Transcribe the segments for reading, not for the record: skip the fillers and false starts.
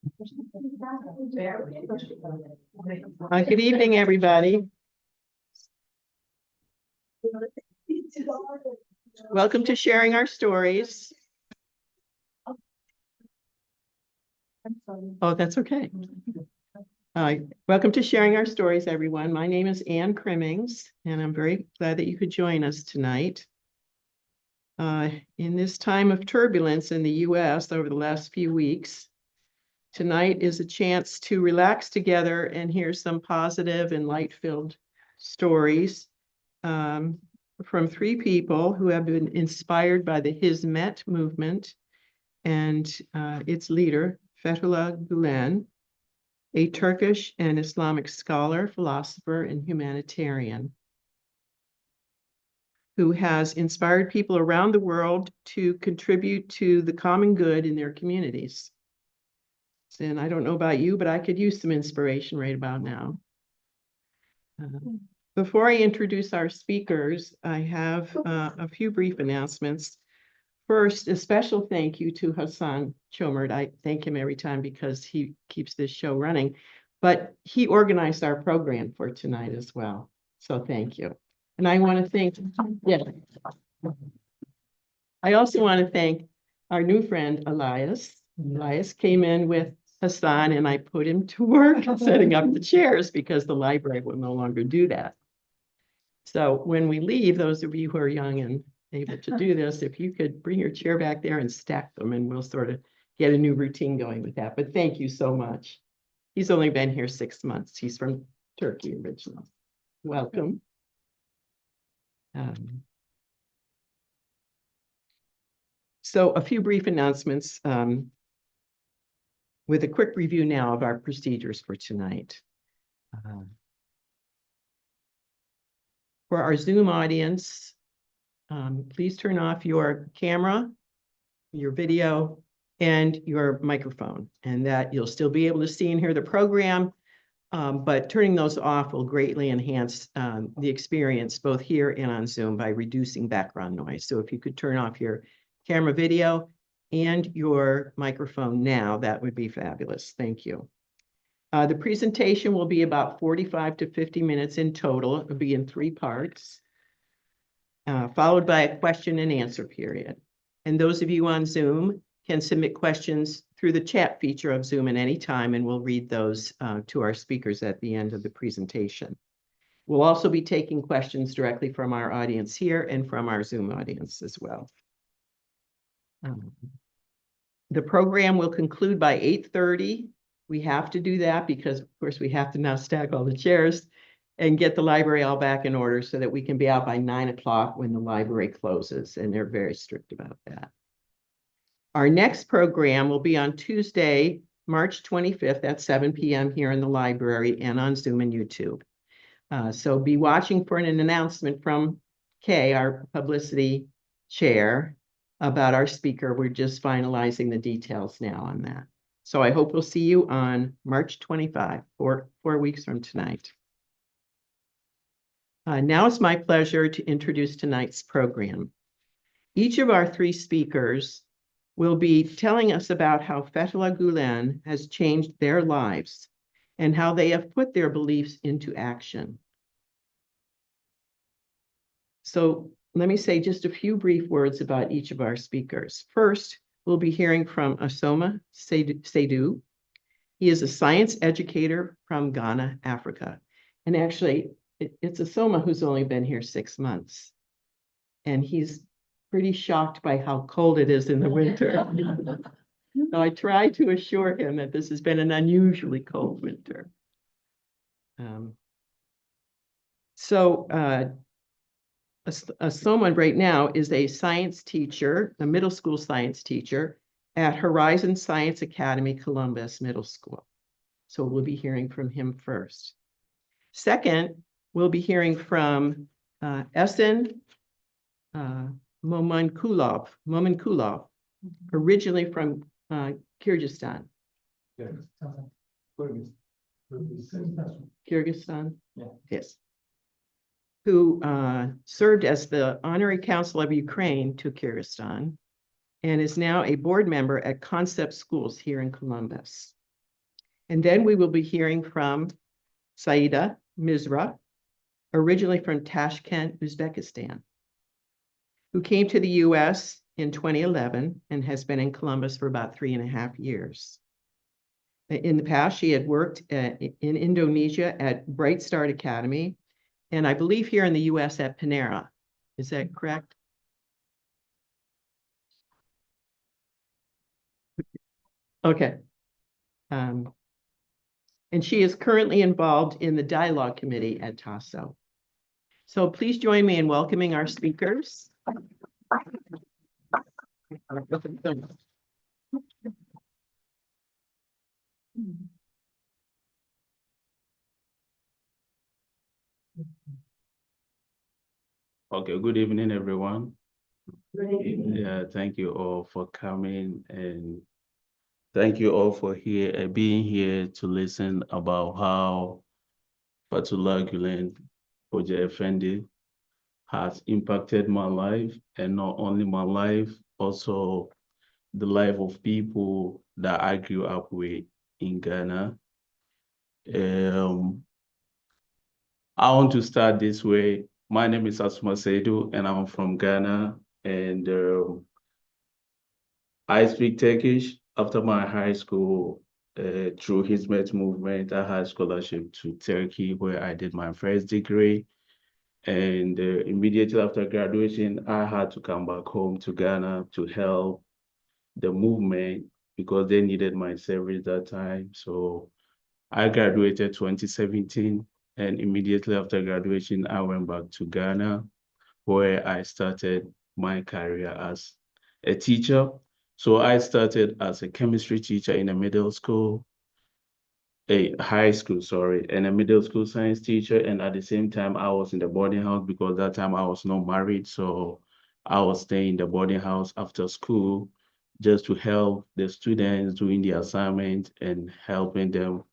Good evening, everybody. Welcome to Sharing Our Stories. Oh, that's okay. Welcome to Sharing Our Stories, everyone. My name is Ann Crimmings, and I'm very glad that you could join us tonight. In this time of turbulence in the U.S. over the last few weeks, tonight is a chance to relax together and hear some positive and light-filled stories from three people who have been inspired by the Hizmet movement and its leader, Fethullah Gülen, a Turkish and Islamic scholar, philosopher, and humanitarian who has inspired people around the world to contribute to the common good in their communities. And I don't know about you, but I could use some inspiration right about now. Before I introduce our speakers, I have a few brief announcements. First, a special thank you to Hassan Chomert. I thank him every time because he keeps this show running, but he organized our program for tonight as well. So thank you. And I want to thank, I also want to thank our new friend, Elias. Elias came in with Hassan and I put him to work setting up the chairs because the library will no longer do that. So when we leave, those of you who are young and able to do this, if you could bring your chair back there and stack them, and we'll sort of get a new routine going with that. But thank you so much. He's only been here 6 months. He's from Turkey originally. Welcome. So a few brief announcements with a quick review now of our procedures for tonight. For our Zoom audience, please turn off your camera, your video, and your microphone, and that you'll still be able to see and hear the program, but turning those off will greatly enhance the experience both here and on Zoom by reducing background noise. So if you could turn off your camera, video, and your microphone now, that would be fabulous. Thank you. The presentation will be about 45 to 50 minutes in total. It will be in 3 parts, followed by a question and answer period. And those of you on Zoom can submit questions through the chat feature of Zoom at any time, and we'll read those to our speakers at the end of the presentation. We'll also be taking questions directly from our audience here and from our Zoom audience as well. The program will conclude by 8:30. We have to do that because, of course, we have to now stack all the chairs and get the library all back in order so that we can be out by 9 o'clock when the library closes, and they're very strict about that. Our next program will be on Tuesday, March 25th at 7 p.m. here in the library and on Zoom and YouTube. So be watching for an announcement from Kay, our publicity chair, about our speaker. We're just finalizing the details now on that. So I hope we'll see you on March 25, 4 weeks from tonight. Now it's my pleasure to introduce tonight's program. Each of our 3 speakers will be telling us about how Fethullah Gülen has changed their lives and how they have put their beliefs into action. So let me say just a few brief words about each of our speakers. First, we'll be hearing from Asoma Seydu. He is a science educator from Ghana, Africa. And actually, it's Asoma who's only been here 6 months. And he's pretty shocked by how cold it is in the winter. So I try to assure him that this has been an unusually cold winter. Asoma right now is a science teacher, a middle school science teacher at Horizon Science Academy, Columbus Middle School. So we'll be hearing from him first. Second, we'll be hearing from Esen Mominkulov, originally from Kyrgyzstan. Kyrgyzstan? Yeah. Yes. Who served as the Honorary Consul of Ukraine to Kyrgyzstan and is now a board member at Concept Schools here in Columbus. And then we will be hearing from Saida Mizra, originally from Tashkent, Uzbekistan, who came to the US in 2011 and has been in Columbus for about 3.5 years. In the past, she had worked in Indonesia at Bright Start Academy, and I believe here in the US at Panera. Is that correct? Okay. And she is currently involved in the dialogue committee at TASO. So please join me in welcoming our speakers. Okay, good evening, everyone. Yeah, thank you all for coming, and thank you all for being here to listen about how Fethullah Gülen Effendi has impacted my life, and not only my life, also the life of people that I grew up with in Ghana. I want to start this way. My name is Asma Seidu, and I'm from Ghana, and I speak Turkish. After my high school, through Hizmet movement, I had scholarship to Turkey, where I did my first degree. And immediately after graduation, I had to come back home to Ghana to help the movement because they needed my service that time. So I graduated 2017, and immediately after graduation, I went back to Ghana, where I started my career as a teacher. So I started as a chemistry teacher in a middle school, a high school, sorry, and a middle school science teacher. And at the same time, I was in the boarding house because that time I was not married. So I was staying in the boarding house after school just to help the students doing the assignment and helping them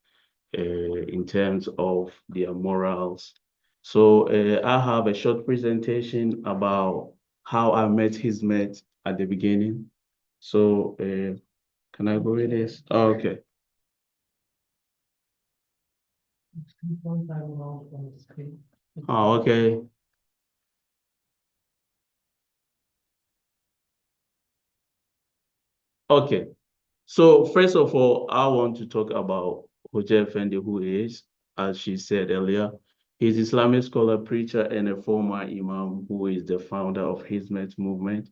in terms of their morals. So I have a short presentation about how I met Hizmet at the beginning. So can I go with this? Okay. Oh, okay. Okay. So first of all, I want to talk about Hoja Effendi, who is, as she said earlier, he's Islamic scholar, preacher, and a former imam who is the founder of Hizmet movement.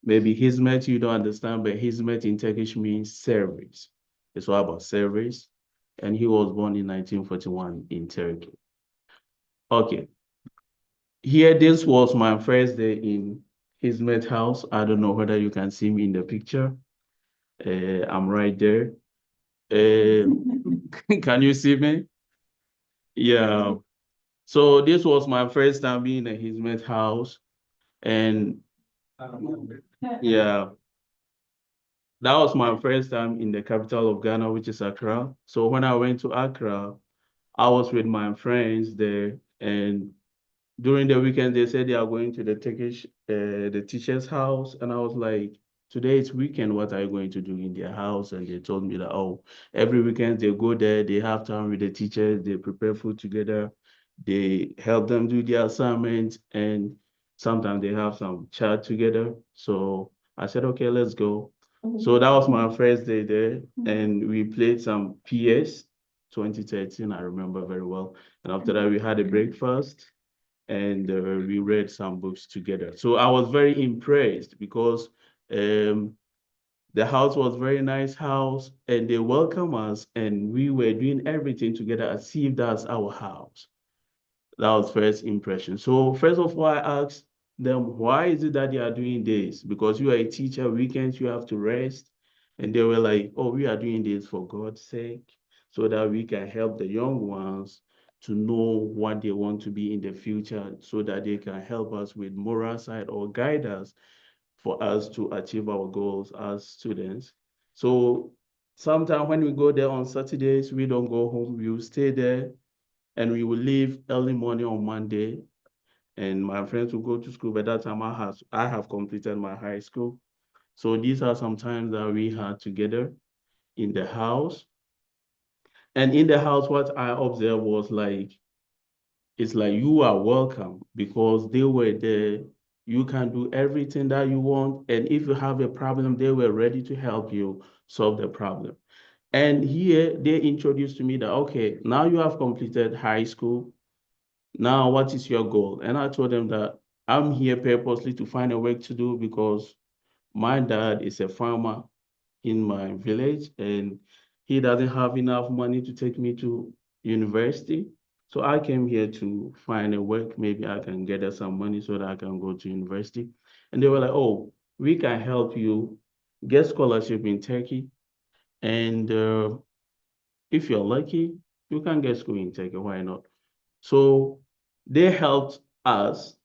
Maybe Hizmet you don't understand, but Hizmet in Turkish means service. It's all about service. And he was born in 1941 in Turkey. Okay. Here, this was my first day in Hizmet house. I don't know whether you can see me in the picture. I'm right there. Can you see me? Yeah. So this was my first time being in his mate house. And yeah, that was my first time in the capital of Ghana, which is Accra. So when I went to Accra, I was with my friends there, and during the weekend, they said they are going to the teacher's house. And I was like, today is weekend, what are you going to do in their house? And they told me that, oh, every weekend they go there, they have time with the teachers, they prepare food together, they help them do their assignments, and sometimes they have some chat together. So I said, okay, let's go. So that was my first day there, and we played some PS 2013, I remember very well. And after that, we had a breakfast and we read some books together. So I was very impressed because the house was very nice house and they welcomed us and we were doing everything together as if that's our house. That was first impression. So first of all, I asked them, why is it that they are doing this? Because you are a teacher, weekends you have to rest. And they were like, oh, we are doing this for God's sake, so that we can help the young ones to know what they want to be in the future, so that they can help us with moral side or guide us for us to achieve our goals as students. So sometimes when we go there on Saturdays, we don't go home, we will stay there and we will leave early morning on Monday. And my friends will go to school. By that time, I have completed my high school. So these are some times that we had together in the house. And in the house, what I observed was like, it's like you are welcome because they were there. You can do everything that you want. And if you have a problem, they were ready to help you solve the problem. And here they introduced to me that, okay, now you have completed high school. Now, what is your goal? And I told them that I'm here purposely to find a work to do because my dad is a farmer in my village and he doesn't have enough money to take me to university. So I came here to find a work. Maybe I can gather some money so that I can go to university. And they were like, oh, we can help you get scholarship in Turkey. And if you're lucky, you can get school in Turkey. Why not? So they helped us,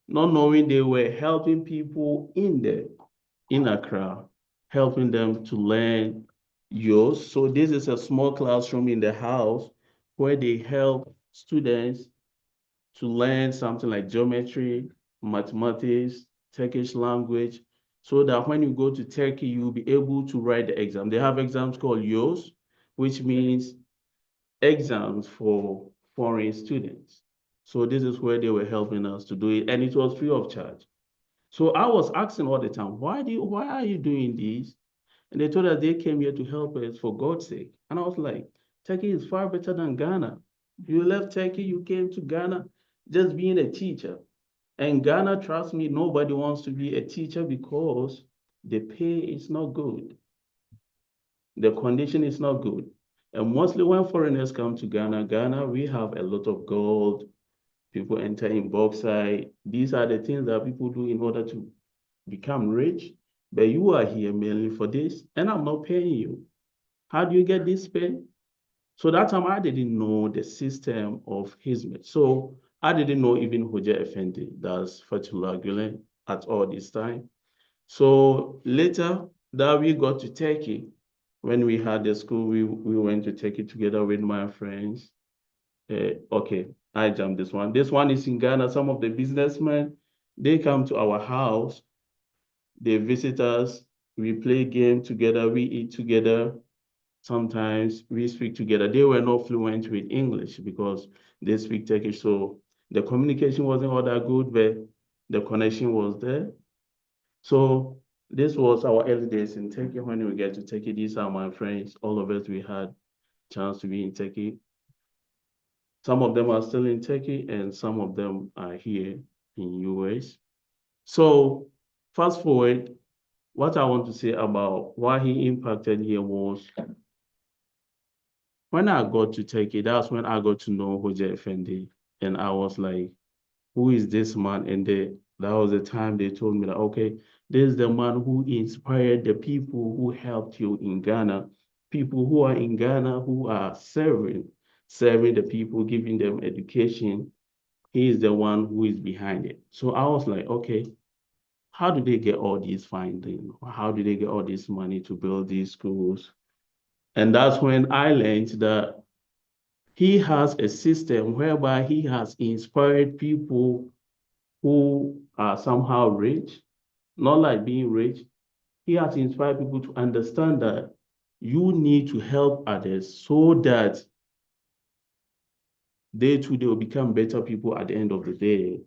not knowing they were helping people in Accra, helping them to learn yours. So this is a small classroom in the house where they help students to learn something like geometry, mathematics, Turkish language, so that when you go to Turkey, you'll be able to write the exam. They have exams called yours, which means exams for foreign students. So this is where they were helping us to do it, and it was free of charge. So I was asking all the time, why are you doing this? And they told us they came here to help us for God's sake. And I was like, Turkey is far better than Ghana. You left Turkey, you came to Ghana just being a teacher. And Ghana, trust me, nobody wants to be a teacher because the pay is not good. The condition is not good. And mostly when foreigners come to Ghana, we have a lot of gold. People enter in bauxite. These are the things that people do in order to become rich. But you are here mainly for this, and I'm not paying you. How do you get this pay? So that time I didn't know the system of Hizmet. So I didn't know even Hoja Effendi, that's Fethullah Gülen at all this time. So later that we got to Turkey, when we had the school, we went to Turkey together with my friends. Okay, I jumped this one. This one is in Ghana. Some of the businessmen, they come to our house, they visit us, we play game together, we eat together. Sometimes we speak together. They were not fluent with English because they speak Turkish. So the communication wasn't all that good, but the connection was there. So this was our early days in Turkey. When we get to Turkey, these are my friends. All of us, we had chance to be in Turkey. Some of them are still in Turkey and some of them are here in US. So fast forward, what I want to say about why he impacted here was when I got to Turkey, that's when I got to know Hoja Effendi. And I was like, who is this man? And that was the time they told me that, okay, this is the man who inspired the people who helped you in Ghana, people who are in Ghana who are serving the people, giving them education. He is the one who is behind it. So I was like, okay, how do they get all these funding? How do they get all this money to build these schools? And that's when I learned that he has a system whereby he has inspired people who are somehow rich, not like being rich. He has inspired people to understand that you need to help others so that they will become better people at the end of the day.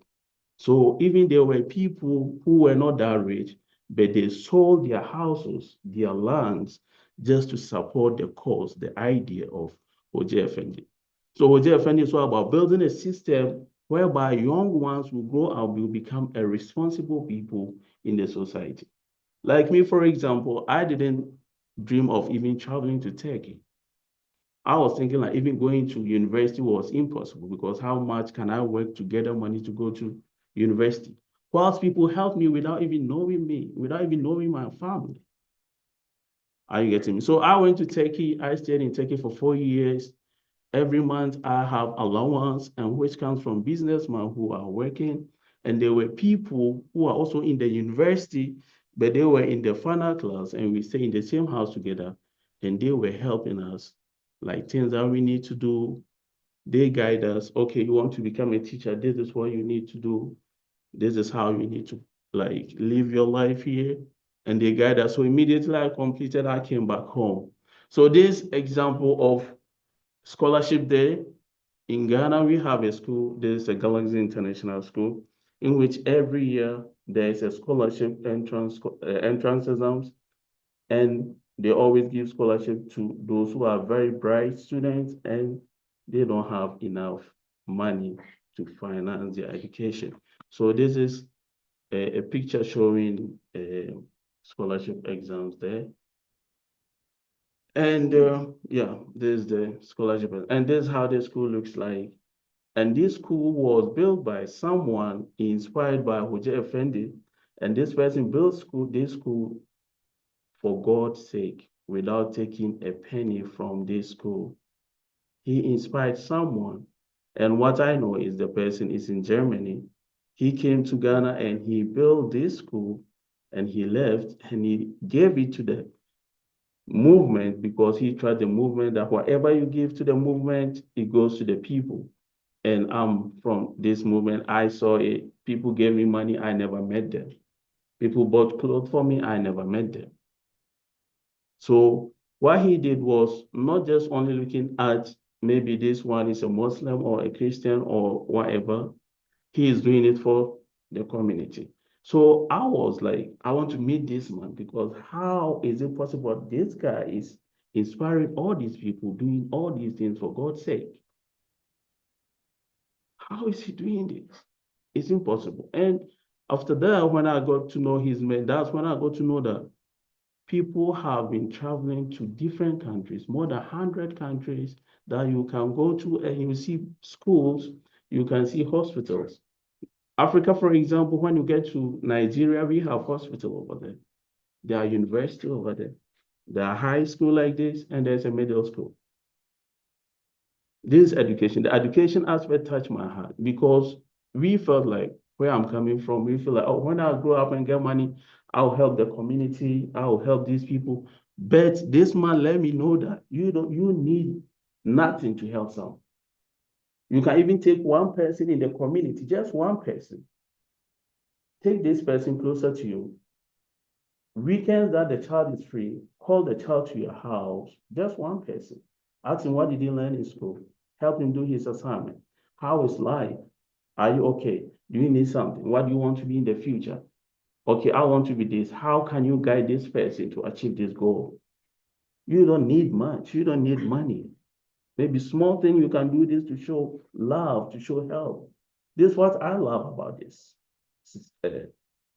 So even there were people who were not that rich, but they sold their houses, their lands, just to support the cause, the idea of OJFND. So OJFND is all about building a system whereby young ones will grow up, will become a responsible people in the society. Like me, for example, I didn't dream of even traveling to Turkey. I was thinking like even going to university was impossible because how much can I work to gather money to go to university? Whilst people helped me, without even knowing my family. Are you getting me? So I went to Turkey. I stayed in Turkey for 4 years. Every month I have allowance, and which comes from businessmen who are working. And there were people who are also in the university, but they were in the final class, and we stay in the same house together. And they were helping us, like things that we need to do. They guide us. Okay, you want to become a teacher. This is what you need to do. This is how you need to like live your life here. And they guide us. So immediately I completed, I came back home. So this example of scholarship day. In Ghana, we have a school, there's a Galaxy International School, in which every year there is a scholarship entrance exams, and they always give scholarship to those who are very bright students and they don't have enough money to finance their education. So this is a picture showing scholarship exams there. And yeah, this is the scholarship, and this is how the school looks like. And this school was built by someone inspired by Hoja Effendi, and this person built this school for God's sake without taking a penny from this school. He inspired someone, and what I know is the person is in Germany. He came to Ghana and he built this school, and he left and he gave it to the movement because he tried the movement that whatever you give to the movement, it goes to the people. And I'm from this movement. I saw it. People gave me money. I never met them. People bought clothes for me. I never met them. So what he did was not just only looking at maybe this one is a Muslim or a Christian or whatever. He is doing it for the community. So I was like, I want to meet this man because how is it possible this guy is inspiring all these people, doing all these things for God's sake? How is he doing this? It's impossible. And after that, when I got to know his man, that's when I got to know that people have been traveling to different countries, more than 100 countries that you can go to and you see schools, you can see hospitals. Africa, for example, when you get to Nigeria, we have hospital over there. There are university over there. There are high school like this, and there's a middle school. This education, the education aspect touched my heart because we felt like where I'm coming from, we feel like, oh, when I grow up and get money, I'll help the community, I'll help these people. But this man let me know that you need nothing to help someone. You can even take one person in the community, just one person. Take this person closer to you. Weekends that the child is free, call the child to your house, just one person. Ask him what did he learn in school. Help him do his assignment. How is life? Are you okay? Do you need something? What do you want to be in the future? Okay, I want to be this. How can you guide this person to achieve this goal? You don't need much. You don't need money. Maybe small thing you can do this to show love, to show help. This is what I love about this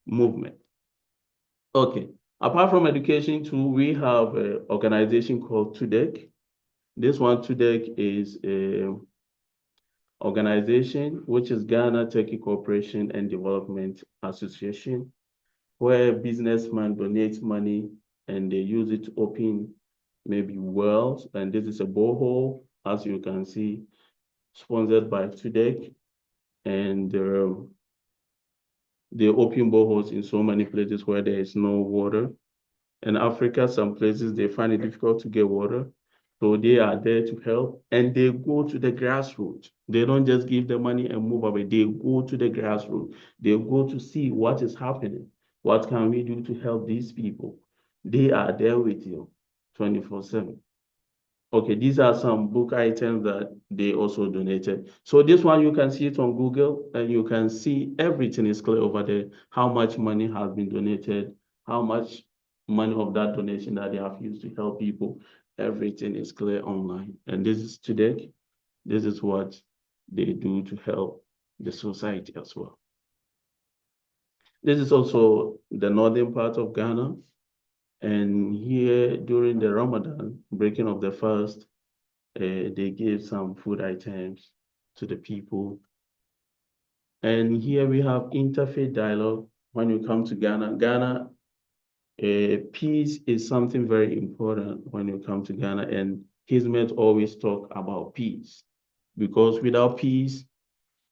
movement. Okay. Apart from education too, we have an organization called TUDEC. This one, TUDEC, is a organization which is Ghana Turkey Cooperation and Development Association, where businessmen donate money and they use it to open maybe wells. And this is a borehole, as you can see, sponsored by TUDEC. And they open boreholes in so many places where there is no water. In Africa, some places they find it difficult to get water. So they are there to help and they go to the grassroots. They don't just give the money and move away. They go to the grassroots. They go to see what is happening. What can we do to help these people? They are there with you 24/7. Okay, these are some book items that they also donated. So this one, you can see it on Google and you can see everything is clear over there. How much money has been donated, how much money of that donation that they have used to help people. Everything is clear online. And this is today. This is what they do to help the society as well. This is also the northern part of Ghana. And here during the Ramadan, breaking of the fast, they give some food items to the people. And here we have interfaith dialogue. When you come to Ghana, peace is something very important when you come to Ghana. And Hizmet always talk about peace because without peace,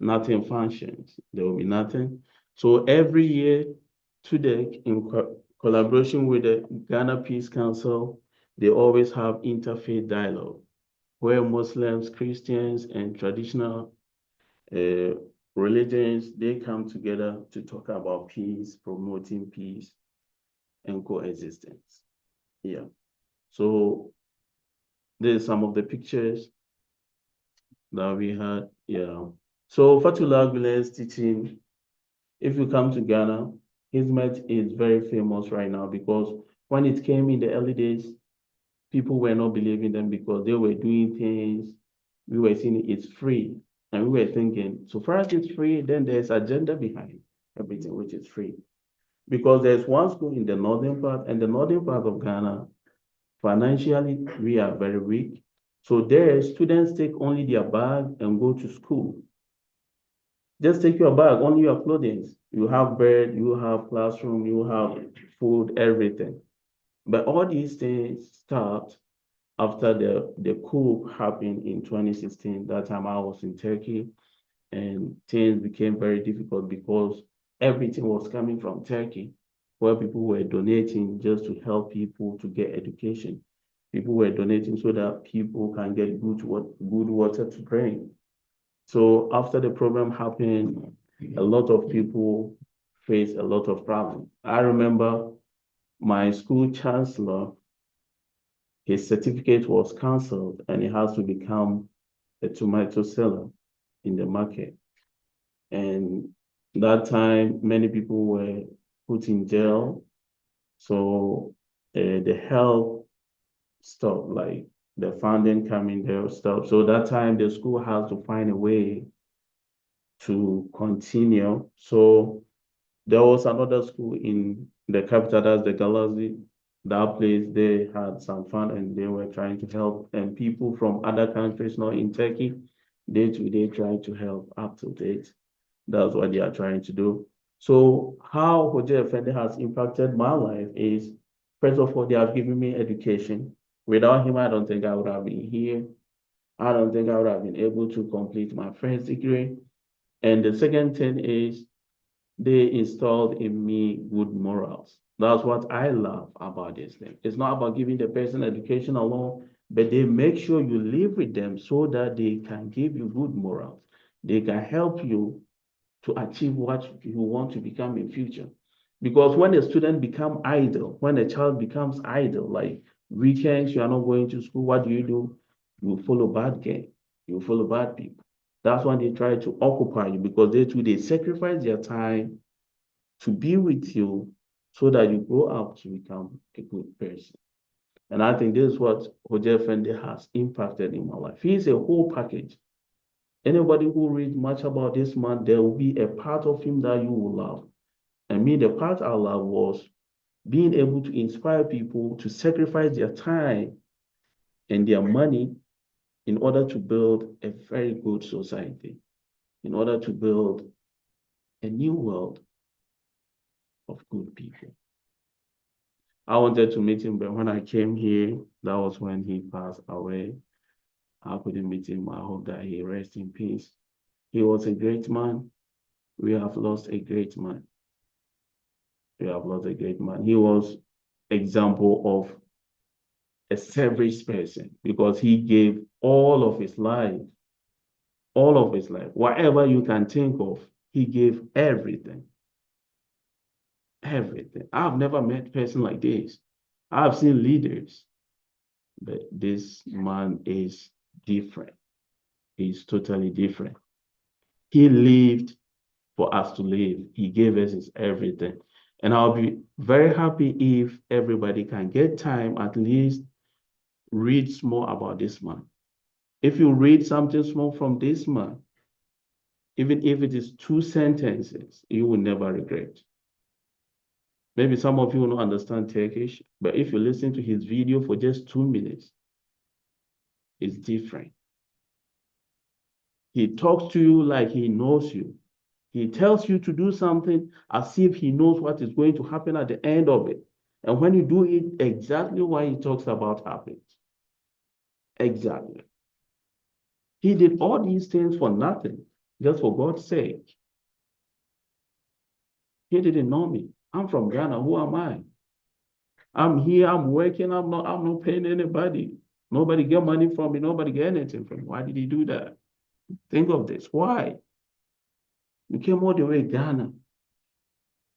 nothing functions. There will be nothing. So every year, today, in collaboration with the Ghana Peace Council, they always have interfaith dialogue where Muslims, Christians, and traditional religions, they come together to talk about peace, promoting peace and coexistence. Yeah. So there's some of the pictures that we had. Yeah. So Fethullah Gülen's teaching, if you come to Ghana, his method is very famous right now because when it came in the early days, people were not believing them because they were doing things. We were seeing it's free. And we were thinking, so far as it's free, then there's agenda behind everything which is free. Because there's one school in the northern part, and the northern part of Ghana, financially, we are very weak. So there, students take only their bag and go to school. Just take your bag, only your clothing. You have bed, you have classroom, you have food, everything. But all these things stopped after the coup happened in 2016. That time I was in Turkey, and things became very difficult because everything was coming from Turkey, where people were donating just to help people to get education. People were donating so that people can get good water to drink. So after the program happened, a lot of people faced a lot of problems. I remember my school chancellor, his certificate was canceled and he has to become a tomato seller in the market. And that time, many people were put in jail. So the help stopped, like the funding coming there stopped. So that time, the school has to find a way to continue. So there was another school in the capital, that's the Galaxy. That place, they had some fun and they were trying to help. And people from other countries, not in Turkey, they trying to help up to date. That's what they are trying to do. So how Hoje Effendi has impacted my life is, first of all, they have given me education. Without him, I don't think I would have been here. I don't think I would have been able to complete my first degree. And the second thing is they installed in me good morals. That's what I love about this thing. It's not about giving the person education alone, but they make sure you live with them so that they can give you good morals. They can help you to achieve what you want to become in future. Because when a student become idle, when a child becomes idle, like weekends, you are not going to school, what do? You follow bad game. You follow bad people. That's when they try to occupy you because they sacrifice their time to be with you so that you grow up to become a good person. And I think this is what Hoje Fendi has impacted in my life. He is a whole package. Anybody who reads much about this man, there will be a part of him that you will love. And me, the part I love was being able to inspire people to sacrifice their time and their money in order to build a very good society, in order to build a new world of good people. I wanted to meet him, but when I came here, that was when he passed away. I couldn't meet him. I hope that he rests in peace. He was a great man. We have lost a great man. We have lost a great man. He was example of a selfish person because he gave all of his life, whatever you can think of, he gave everything, everything. I've never met a person like this. I've seen leaders, but this man is different. He's totally different. He lived for us to live. He gave us his everything. And I'll be very happy if everybody can get time, at least read more about this man. If you read something small from this man, even if it is 2 sentences, you will never regret. Maybe some of you will not understand Turkish, but if you listen to his video for just 2 minutes, it's different. He talks to you like he knows you. He tells you to do something as if he knows what is going to happen at the end of it. And when you do it, exactly what he talks about happens. Exactly. He did all these things for nothing, just for God's sake. He didn't know me. I'm from Ghana. Who am I? I'm here, I'm working, I'm not paying anybody. Nobody get money from me, nobody get anything from me. Why did he do that? Think of this. Why? You came all the way Ghana.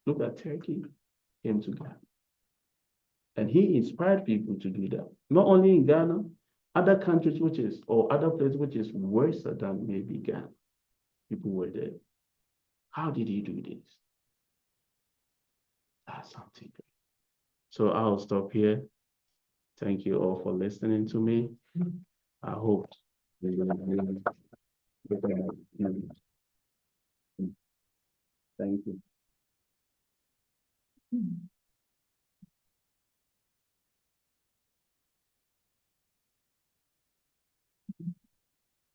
Look at Turkey, came to Ghana. And he inspired people to do that. Not only in Ghana, other countries or other places which is worse than maybe Ghana. People were there. How did he do this? That's something great. So I'll stop here. Thank you all for listening to me. I hope. Thank you.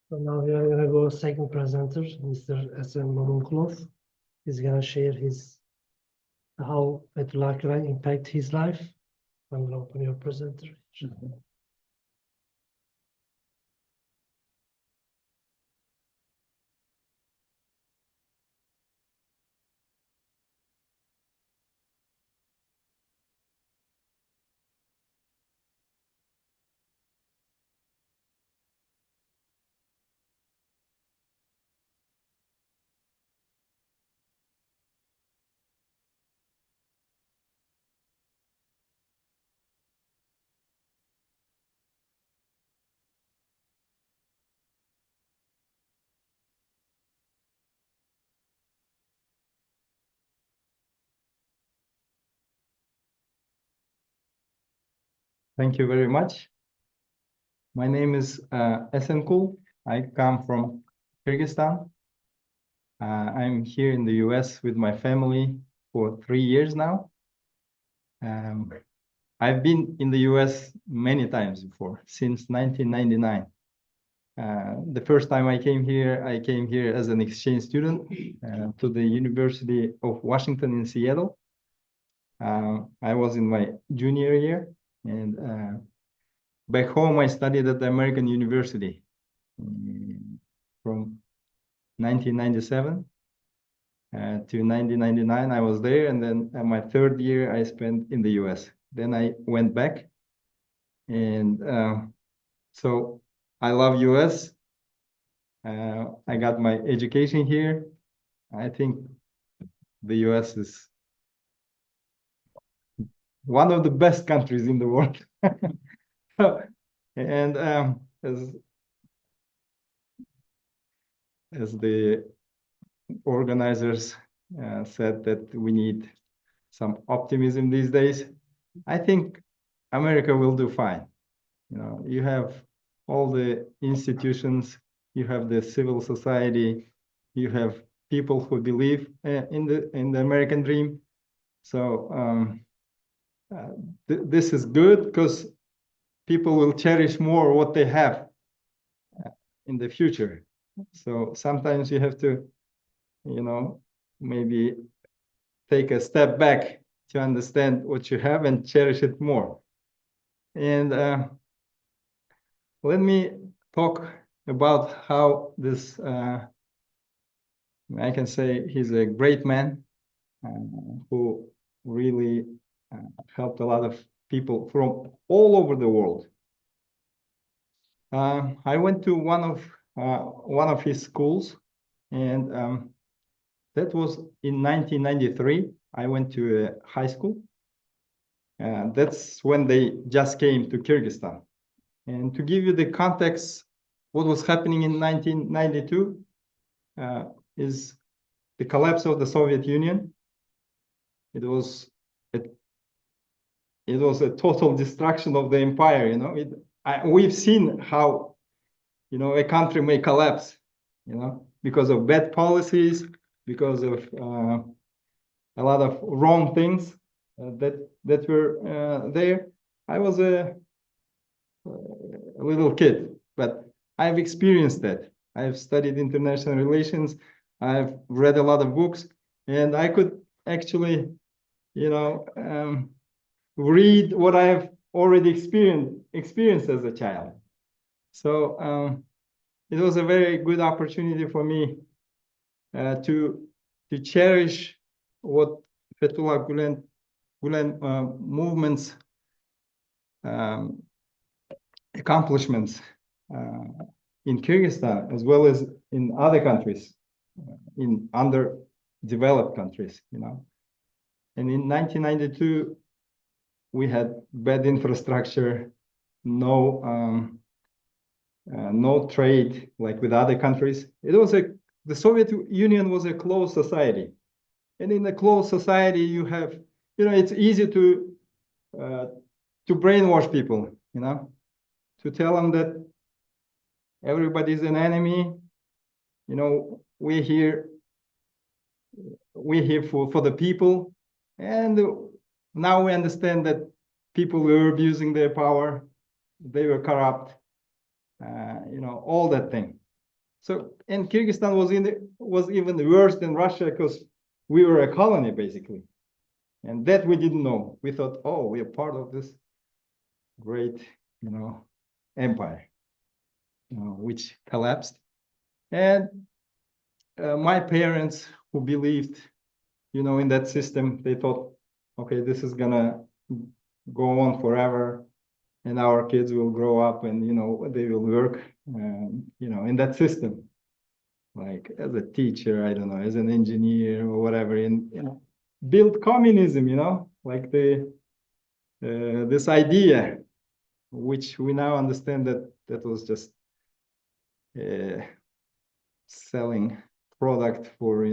So now we are gonna go second presenter, Mr. Esen Mamunkulov. He's gonna share how Fethullah Gülen impact his life. I'm gonna open your presenter. Thank you very much. My name is Esenkul. I come from Kyrgyzstan. I'm here in the US with my family for 3 years now. I've been in the US many times before, since 1999. The first time I came here as an exchange student to the University of Washington in Seattle. I was in my junior year, and back home I studied at the American University from 1997 to 1999. I was there, and then my third year I spent in the US. Then I went back, and so I love US. I got my education here. I think the US is one of the best countries in the world. And as the organizers said that we need some optimism these days, I think America will do fine. You know, you have all the institutions, you have the civil society, you have people who believe in the American dream. So this is good because people will cherish more what they have in the future. So sometimes you have to, you know, maybe take a step back to understand what you have and cherish it more. And let me talk about how this, I can say he's a great man who really helped a lot of people from all over the world. I went to one of his schools, and that was in 1993. I went to a high school. That's when they just came to Kyrgyzstan. And to give you the context, what was happening in 1992 is the collapse of the Soviet Union. It was a total destruction of the empire. You know, we've seen how, you know, a country may collapse, you know, because of bad policies, because of a lot of wrong things that were there. I was a little kid, but I've experienced that. I've studied international relations. I've read a lot of books, and I could actually, you know, read what I have already experienced as a child. So it was a very good opportunity for me to cherish what Fethullah Gülen movement's accomplishments in Kyrgyzstan, as well as in other countries, in underdeveloped countries, you know. And in 1992, we had bad infrastructure, no no trade like with other countries. The Soviet Union was a closed society. And in a closed society, you have, it's easy to brainwash people, to tell them that everybody's an enemy. We're here for the people. And now we understand that people were abusing their power. They were corrupt, all that thing. So, and Kyrgyzstan was even worse than Russia because we were a colony basically. And that we didn't know. We thought, oh, we are part of this great, empire, which collapsed. And my parents who believed, in that system, they thought, okay, this is gonna go on forever, and our kids will grow up and they will work, in that system, like as a teacher, I don't know, as an engineer or whatever, and build communism, like this idea, which we now understand that was just selling product for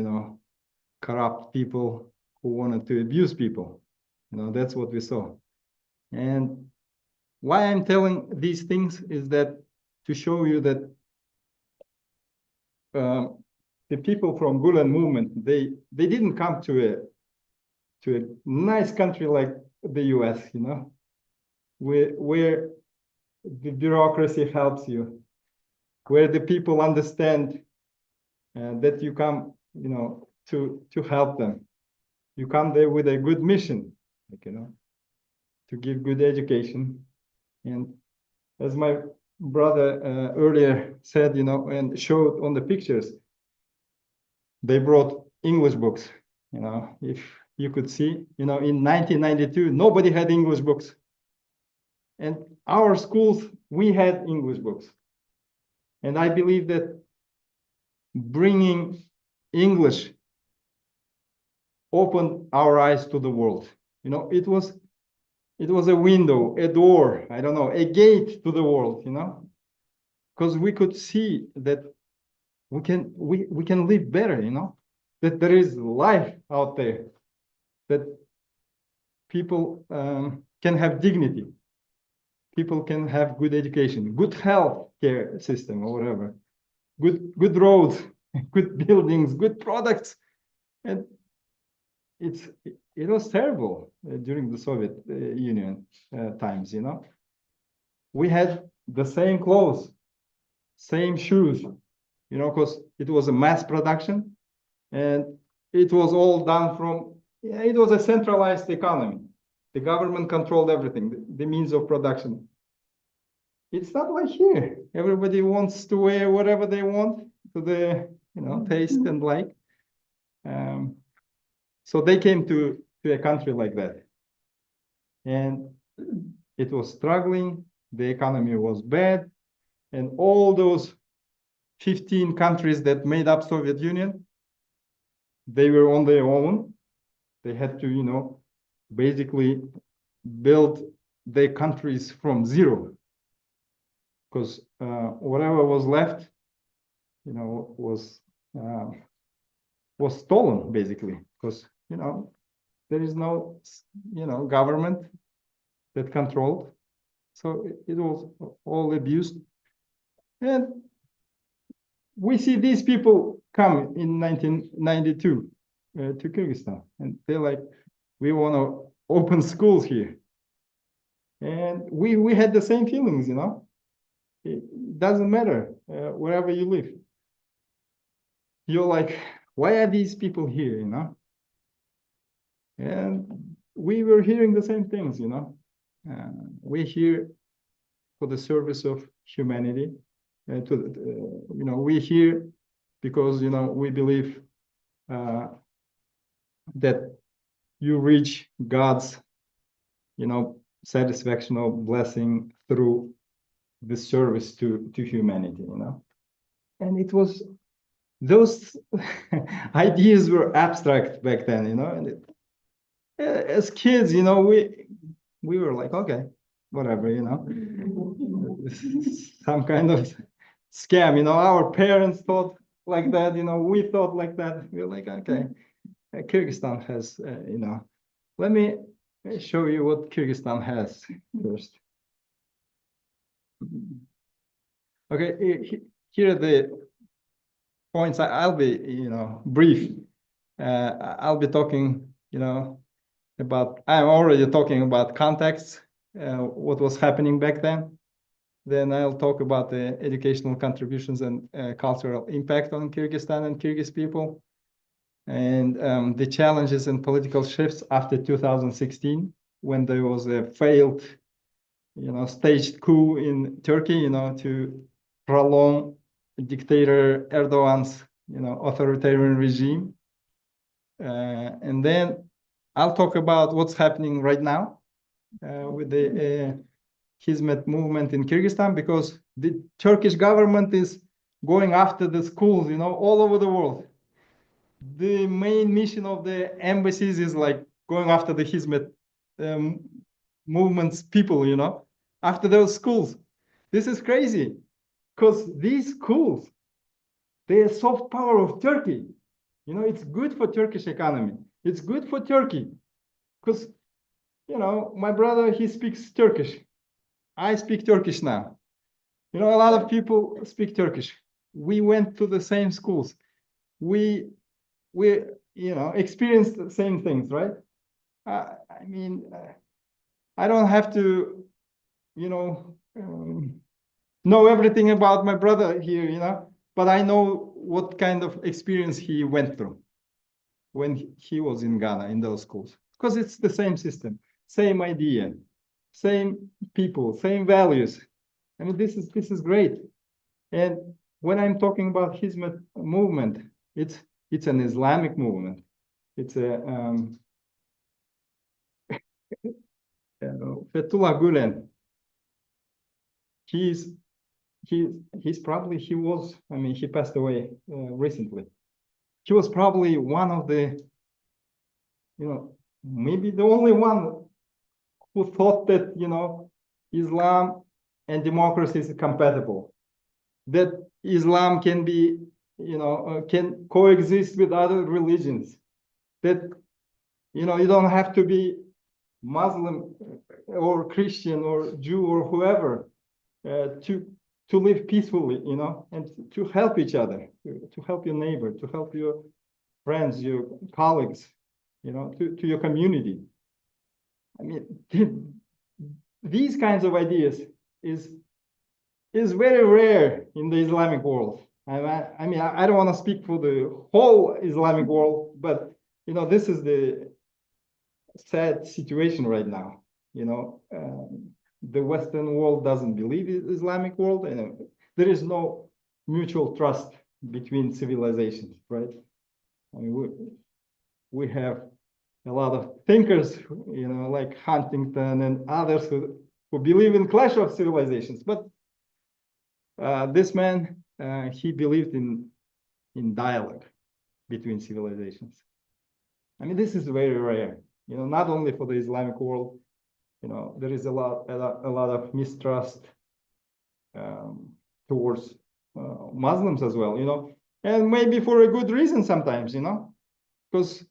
corrupt people who wanted to abuse people. That's what we saw. And why I'm telling these things is that to show you that the people from Gülen movement, they didn't come to a nice country like the US, where the bureaucracy helps you, where the people understand that you come, to help them. You come there with a good mission, to give good education. And as my brother earlier said, and showed on the pictures, they brought English books, if you could see, in 1992, nobody had English books. And our schools, we had English books. And I believe that bringing English opened our eyes to the world. It was a window, a door, I don't know, a gate to the world, because we could see that we can live better, that there is life out there, that people can have dignity, people can have good education, good health care system or whatever, good roads, good buildings, good products. And it was terrible during the Soviet Union times, We had the same clothes, same shoes, because it was a mass production, and it was all done from, it was a centralized economy. The government controlled everything, the means of production. It's not like here. Everybody wants to wear whatever they want to the, taste and like. So they came to a country like that. And it was struggling, the economy was bad, and all those 15 countries that made up Soviet Union, they were on their own. They had to, basically build their countries from zero. Because whatever was left, was stolen, basically. Because, there is no, government that controlled. So it was all abused. And we see these people come in 1992 to Kyrgyzstan, and they're like, we want to open schools here. And we had the same feelings, It doesn't matter wherever you live. You're like, why are these people here, And we were hearing the same things, we're here for the service of humanity. We're here because, we believe that you reach God's, satisfaction or blessing through the service to humanity, And it was, those ideas were abstract back then, and as kids, we were like, okay, whatever, some kind of scam. Our parents thought like that. We thought like that. We're like, okay, Kyrgyzstan has, let me show you what Kyrgyzstan has first. Okay, here are the points. I'll be, brief. I'll be talking, I'm already talking about context, what was happening back then. Then I'll talk about the educational contributions and cultural impact on Kyrgyzstan and Kyrgyz people, and the challenges and political shifts after 2016, when there was a failed, staged coup in Turkey, to prolong dictator Erdogan's, authoritarian regime. And then I'll talk about what's happening right now with the Hizmet movement in Kyrgyzstan, because the Turkish government is going after the schools, all over the world. The main mission of the embassies is like going after the Hizmet movement's people, after those schools. This is crazy, because these schools, they're soft power of Turkey. It's good for Turkish economy. It's good for Turkey, because, my brother, he speaks Turkish. I speak Turkish now. A lot of people speak Turkish. We went to the same schools. We experienced the same things, right? I mean, I don't have to, know everything about my brother here, but I know what kind of experience he went through when he was in Ghana in those schools, because it's the same system, same idea, same people, same values. I mean, this is great. And when I'm talking about Hizmet movement, it's an Islamic movement. It's a Fethullah Gülen. He passed away recently. He was probably one of the, maybe the only one who thought that, Islam and democracy is compatible, that Islam can be, can coexist with other religions, that, you don't have to be Muslim or Christian or Jew or whoever to live peacefully, and to help each other, to help your neighbor, to help your friends, your colleagues, to your community. I mean, these kinds of ideas is very rare in the Islamic world. I mean, I don't want to speak for the whole Islamic world, but this is the sad situation right now. The Western world doesn't believe in the Islamic world, and there is no mutual trust between civilizations, right? I mean, we have a lot of thinkers, like Huntington and others who believe in clash of civilizations. But this man, he believed in dialogue between civilizations. I mean, this is very rare, not only for the Islamic world. There is a lot of mistrust towards Muslims as well, and maybe for a good reason sometimes, because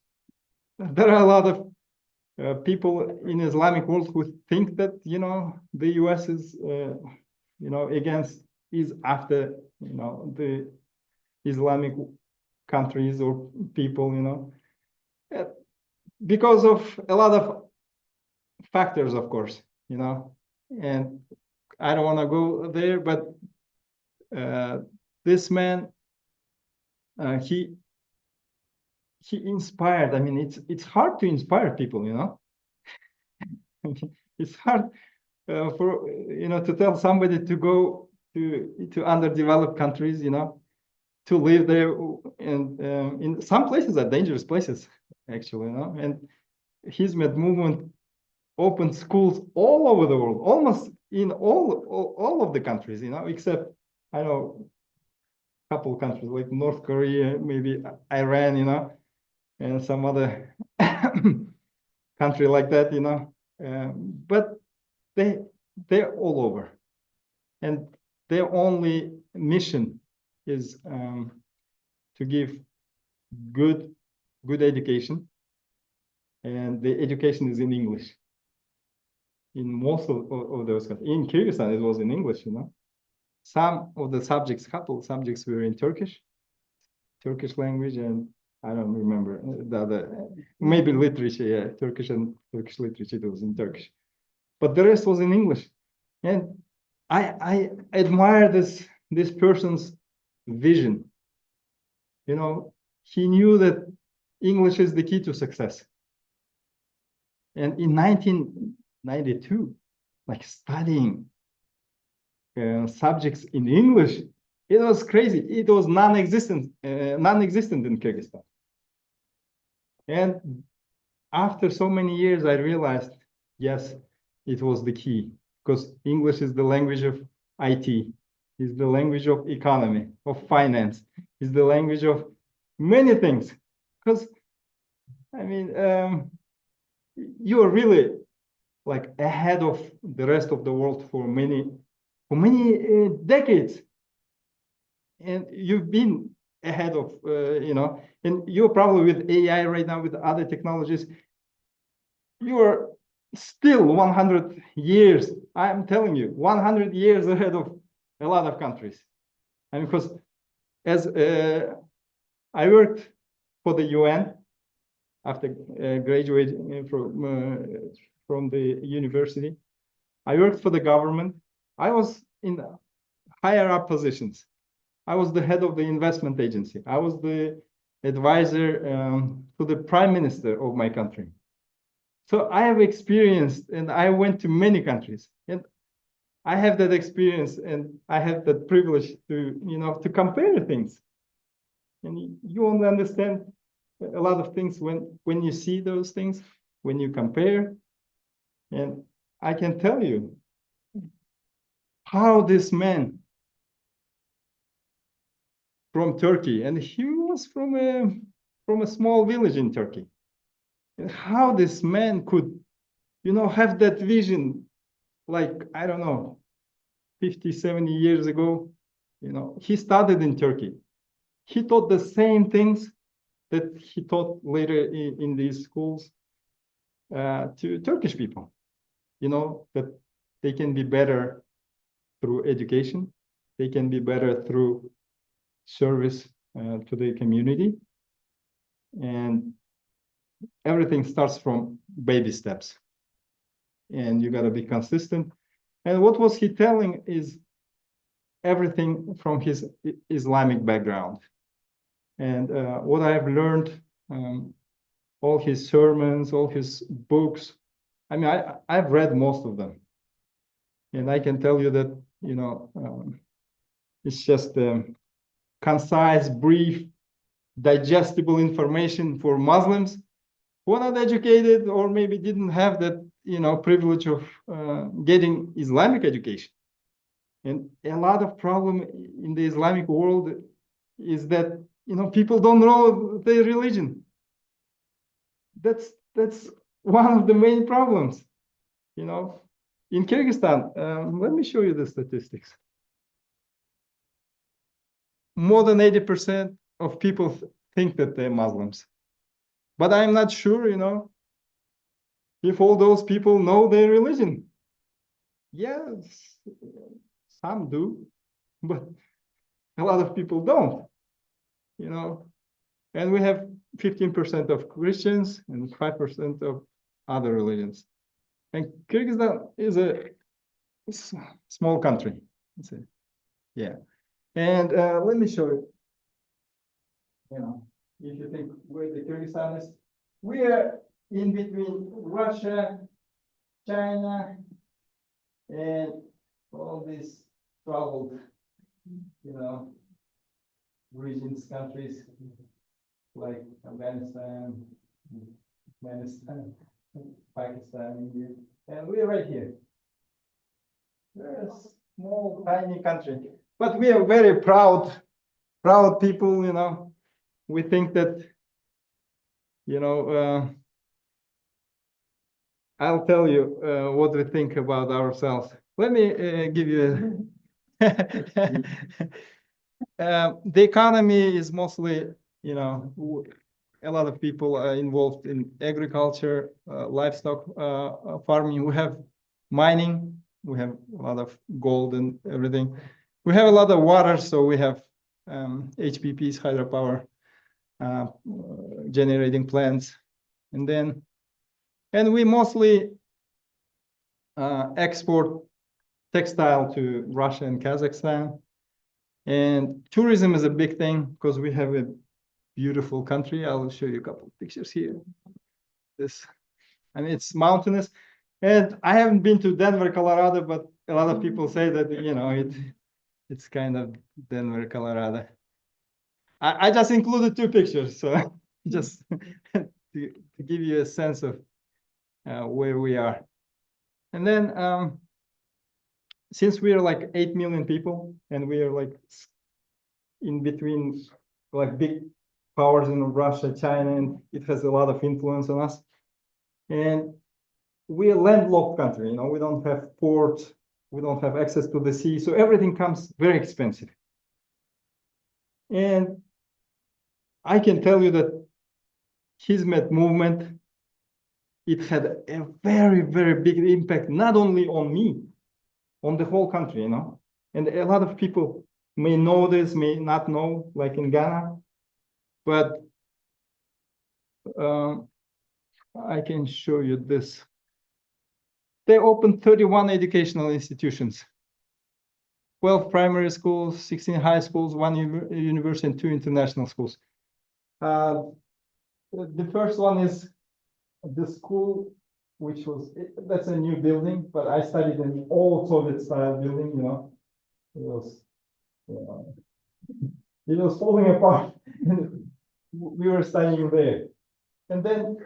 there are a lot of people in Islamic world who think that, the US is, is after, the Islamic countries or people, because of a lot of factors, of course, and I don't want to go there, but this man, he inspired. I mean, it's hard to inspire people, it's hard for to tell somebody to go to underdeveloped countries, to live there, and in some places are dangerous places, actually, and Hizmet movement opened schools all over the world, almost in all of the countries, except I know a couple of countries like North Korea, maybe Iran, and some other country like that, but they're all over, and they're only mission is to give good education, and the education is in English. In most of those countries, in Kyrgyzstan, it was in English. Some of the subjects, couple subjects, were in Turkish language, and I don't remember the other, maybe literature, yeah, Turkish literature, it was in Turkish, but the rest was in English. And I admire this person's vision. He knew that English is the key to success. And in 1992, like studying subjects in English, it was crazy. It was non-existent in Kyrgyzstan. And after so many years, I realized, yes, it was the key, because English is the language of IT, is the language of economy, of finance, is the language of many things. Because, I mean, you are really like ahead of the rest of the world for many decades. And you've been ahead of, and you're probably with AI right now, with other technologies, you are still 100 years, I'm telling you, 100 years ahead of a lot of countries. And because as I worked for the UN after graduating from the university, I worked for the government. I was in higher up positions. I was the head of the investment agency. I was the advisor to the prime minister of my country. So I have experienced, and I went to many countries, and I have that experience, and I have that privilege to compare things. And you won't understand a lot of things when you see those things, when you compare. And I can tell you how this man from Turkey, and he was from a small village in Turkey, and how this man could, have that vision, like, I don't know, 50, 70 years ago. He started in Turkey. He taught the same things that he taught later in these schools to Turkish people, that they can be better through education. They can be better through service to the community. And everything starts from baby steps. And you got to be consistent. And what was he telling is everything from his Islamic background. And what I've learned, all his sermons, all his books, I mean, I've read most of them. And I can tell you that, it's just concise, brief, digestible information for Muslims who are not educated, or maybe didn't have that, privilege of getting Islamic education. And a lot of problem in the Islamic world is that, people don't know their religion. That's one of the main problems, In Kyrgyzstan, let me show you the statistics. More than 80% of people think that they're Muslims. But I'm not sure, if all those people know their religion. Yes, some do, but a lot of people don't, And we have 15% of Christians and 5% of other religions. And Kyrgyzstan is a small country. Yeah. And let me show you. If you think where the Kyrgyzstan is, we are in between Russia, China, and all these troubled, regions, countries like Afghanistan, Pakistan, India, and we are right here. We're a small, tiny country, but we are very proud people. We think that, I'll tell you what we think about ourselves. Let me give you The economy is mostly, you know, a lot of people are involved in agriculture, livestock farming. We have mining. We have a lot of gold and everything. We have a lot of water, so we have HPPs, hydropower generating plants, and we mostly export textile to Russia and Kazakhstan. And tourism is a big thing because we have a beautiful country. I'll show you a couple of pictures here. It's mountainous. And I haven't been to Denver, Colorado, but a lot of people say that, you know, it's kind of Denver, Colorado. I just included 2 pictures, so just to give you a sense of where we are. And then since we are like 8 million people and we are like in between like big powers in Russia, China, and it has a lot of influence on us. And we're a landlocked country, you know, we don't have ports, we don't have access to the sea, so everything comes very expensive. And I can tell you that Hizmet movement, it had a very, very big impact, not only on me, on the whole country, you know. And a lot of people may know this, may not know, like in Ghana, but I can show you this. They opened 31 educational institutions, 12 primary schools, 16 high schools, 1 university, and 2 international schools. The first one is the school, which was, that's a new building, but I studied in the old Soviet style building, you know. It was falling apart. We were studying there. And then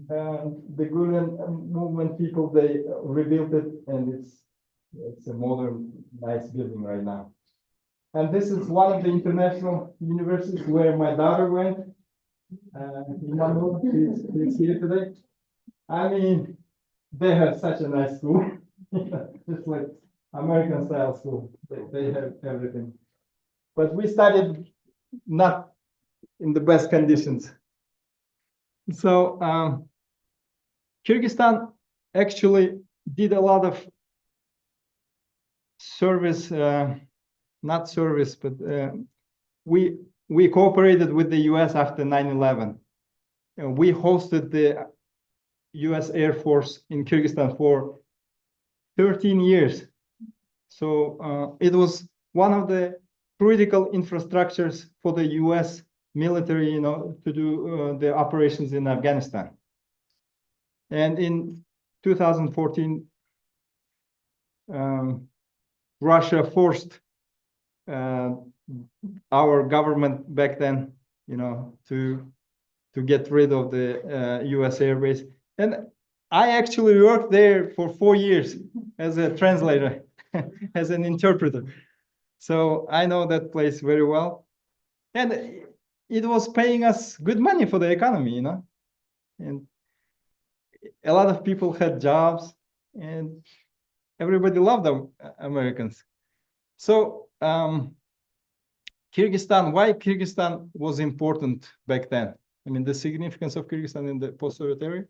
the Gülen movement people, they rebuilt it, and it's a modern, nice building right now. And this is one of the international universities where my daughter went. Imanu, she's here today. I mean, they have such a nice school. It's like American style school. They have everything. But we studied not in the best conditions. So Kyrgyzstan actually did a lot of service, not service, but we cooperated with the US after 9/11. We hosted the US Air Force in Kyrgyzstan for 13 years. So it was one of the critical infrastructures for the US military, you know, to do the operations in Afghanistan. And in 2014, Russia forced our government back then, you know, to get rid of the US Air Base. And I actually worked there for 4 years as a translator, as an interpreter. So I know that place very well. And it was paying us good money for the economy, you know. And a lot of people had jobs, and everybody loved the Americans. So Kyrgyzstan, why Kyrgyzstan was important back then? I mean, the significance of Kyrgyzstan in the post-Soviet area.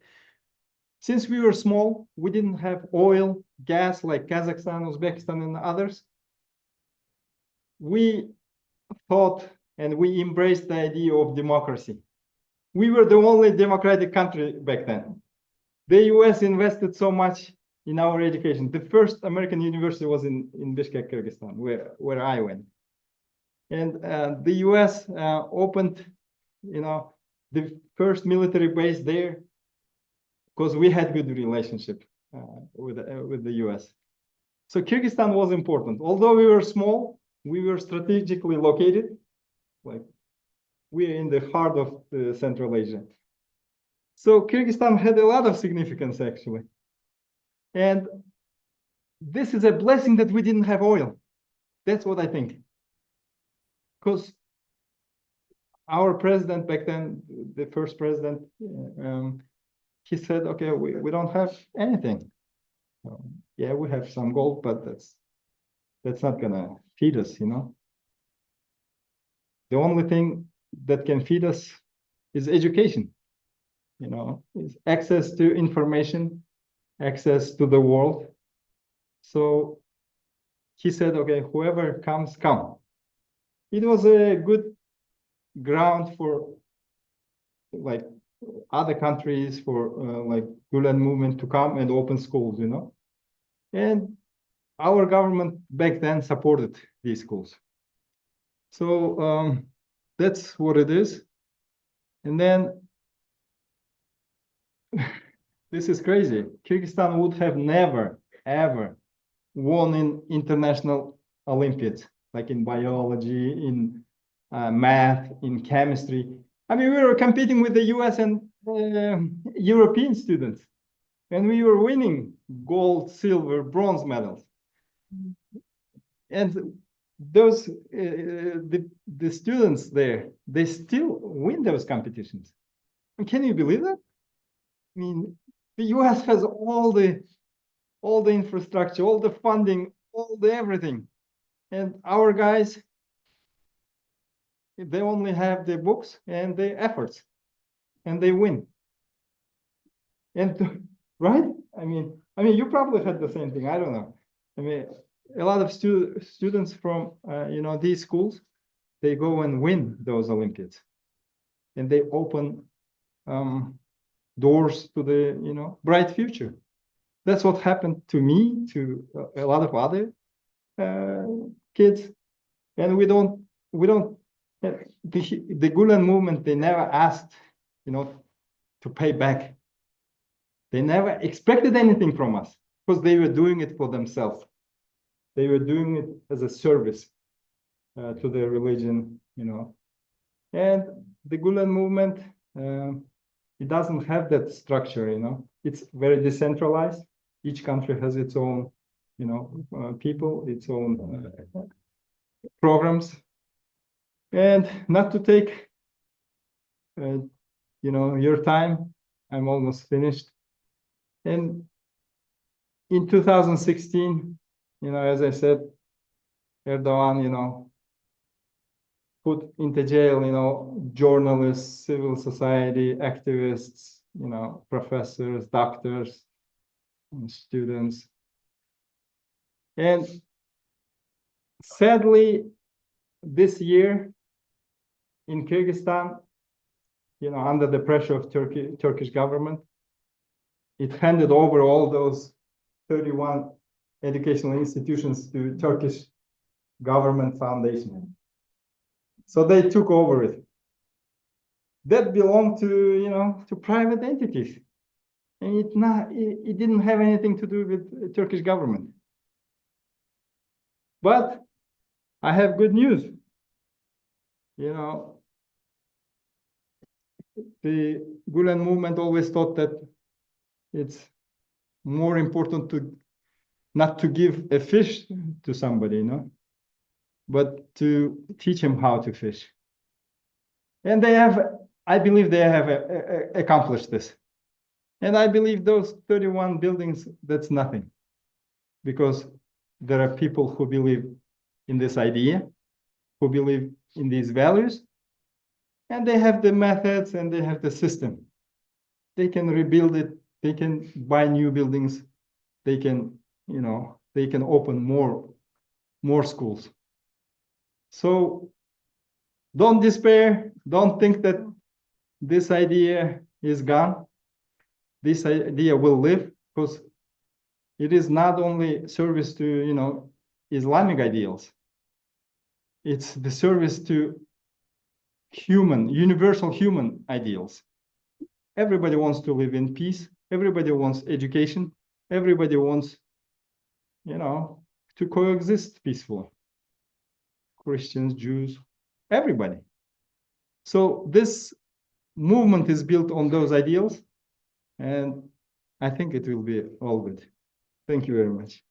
Since we were small, we didn't have oil, gas like Kazakhstan, Uzbekistan, and others. We thought and we embraced the idea of democracy. We were the only democratic country back then. The US invested so much in our education. The first American university was in Bishkek, Kyrgyzstan, where I went. And the US opened, you know, the first military base there because we had good relationship with the US. So Kyrgyzstan was important. Although we were small, we were strategically located. Like we're in the heart of Central Asia. So Kyrgyzstan had a lot of significance actually. And this is a blessing that we didn't have oil. That's what I think. Because our president back then, the first president, he said, okay, we don't have anything. Yeah, we have some gold, but that's not gonna feed us, you know. The only thing that can feed us is education, you know, is access to information, access to the world. So he said, okay, whoever comes, come. It was a good ground for like other countries, for like Gülen movement to come and open schools, you know. And our government back then supported these schools. So that's what it is. And then this is crazy. Kyrgyzstan would have never, ever won in international Olympiads, like in biology, in math, in chemistry. I mean, we were competing with the US and European students, and we were winning gold, silver, bronze medals. And those the students there, they still win those competitions. And can you believe that? I mean, the US has all the infrastructure, all the funding, all the everything. And our guys, they only have the books and the efforts, and they win. And right? I mean, you probably had the same thing. I don't know. I mean, a lot of students from you know, these schools, they go and win those Olympiads, and they open doors to the, you know, bright future. That's what happened to me, to a lot of other kids, and we don't the Gülen movement, they never asked, you know, to pay back. They never expected anything from us because they were doing it for themselves. They were doing it as a service to their religion, you know. And the Gülen movement, it doesn't have that structure, you know. It's very decentralized. Each country has its own, you know, people, its own programs. And not to take, you know, your time, I'm almost finished. And in 2016, you know, as I said, Erdogan, you know, put into jail, you know, journalists, civil society activists, you know, professors, doctors, and students. And sadly, this year in Kyrgyzstan, you know, under the pressure of Turkish government, it handed over all those 31 educational institutions to Turkish government foundation. So they took over it. That belonged to, you know, to private entities. And it didn't have anything to do with the Turkish government. But I have good news. You know, the Gülen movement always thought that it's more important to not to give a fish to somebody, you know, but to teach him how to fish. And they have, I believe they have accomplished this. And I believe those 31 buildings, that's nothing, because there are people who believe in this idea, who believe in these values, and they have the methods and they have the system. They can rebuild it, they can buy new buildings, they can, you know, they can open more schools. So don't despair, don't think that this idea is gone. This idea will live, because it is not only service to, you know, Islamic ideals. It's the service to universal human ideals. Everybody wants to live in peace. Everybody wants education. Everybody wants, you know, to coexist peacefully. Christians, Jews, everybody. So this movement is built on those ideals, and I think it will be all good. Thank you very much.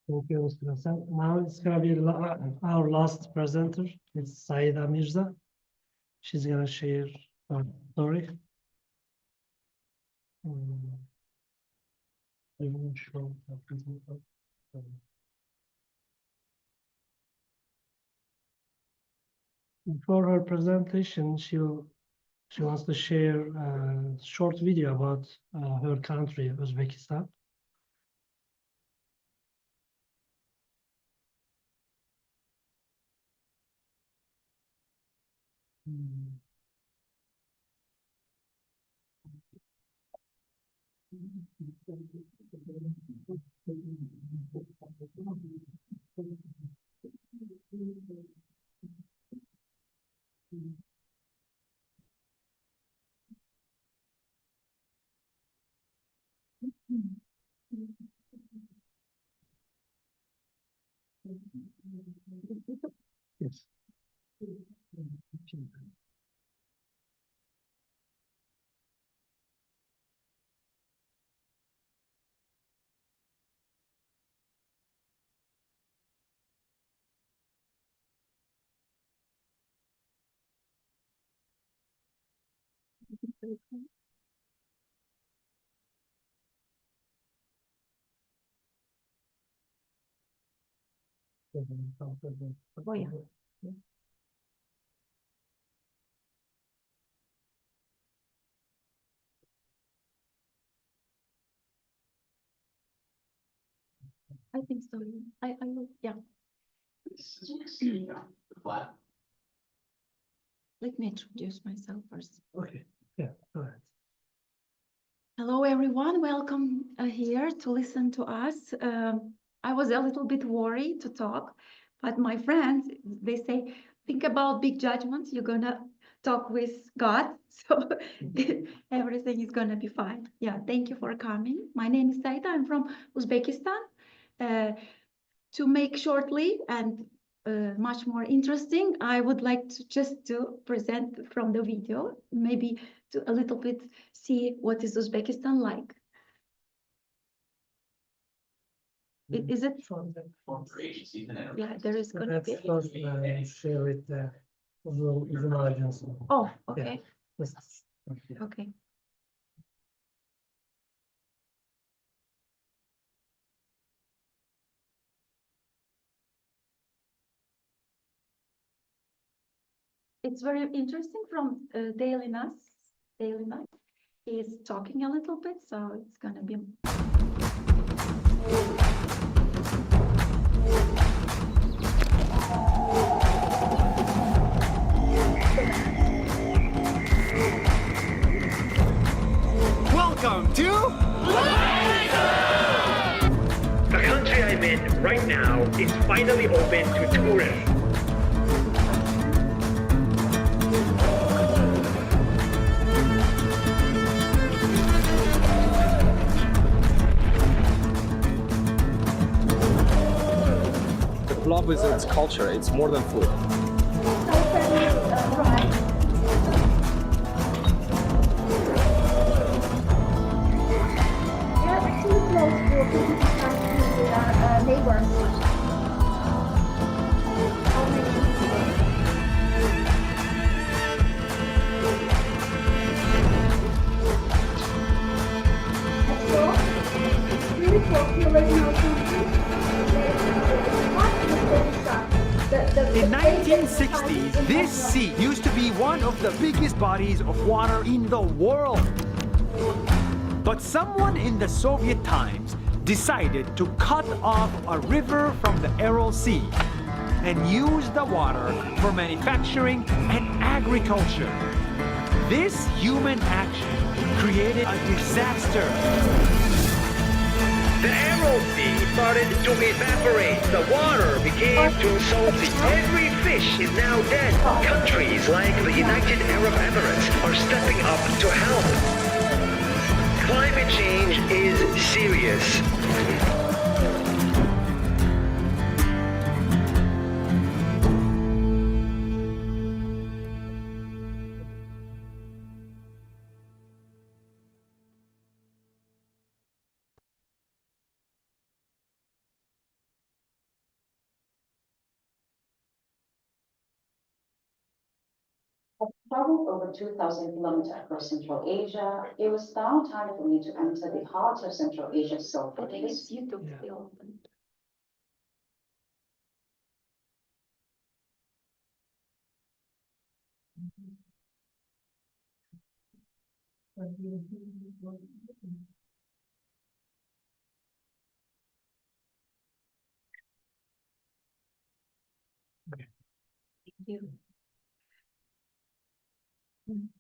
Thank you, Mr. Hasan. Now it's gonna be our last presenter. It's Saida Mirza. She's gonna share Sorry. I won't show the presentation. Before her presentation, she wants to share a short video about her country, Uzbekistan. Yes. Oh, yeah. I think so. I will, yeah. Let me introduce myself first. Okay, yeah, go ahead. Hello, everyone. Welcome here to listen to us. I was a little bit worried to talk, but my friends, they say, think about big judgments. You're gonna talk with God, so everything is gonna be fine. Yeah, thank you for coming. My name is Saida. I'm from Uzbekistan. To make shortly and much more interesting, I would like to just to present from the video, maybe to a little bit see what is Uzbekistan like. Is it? Yeah, there is going to Let's be. first share with the Zoom audience. Oh, okay, Yes. okay. It's very interesting from daily life. He's talking a little bit, so it's gonna be. Welcome to The country I'm in right now is finally open to tourists. the love is its culture. It's more than food. We are actually close to Kyrgyzstan with our neighbors. How many people? Let's go. It's really popular in our country. In 1960s, this sea used to be one of the biggest bodies of water in the world. But someone in the Soviet times decided to cut off a river from the Aral Sea and use the water for manufacturing and agriculture. This human action created a disaster. The Aral Sea started to evaporate. The water became too salty. Every fish is now dead. Countries like the United Arab Emirates are stepping up to help. Climate change is serious. Traveled over 2,000 kilometers across Central Asia, it was now time for me to enter the heart of Central Asia. So for this, YouTube Yeah. still. Thank you.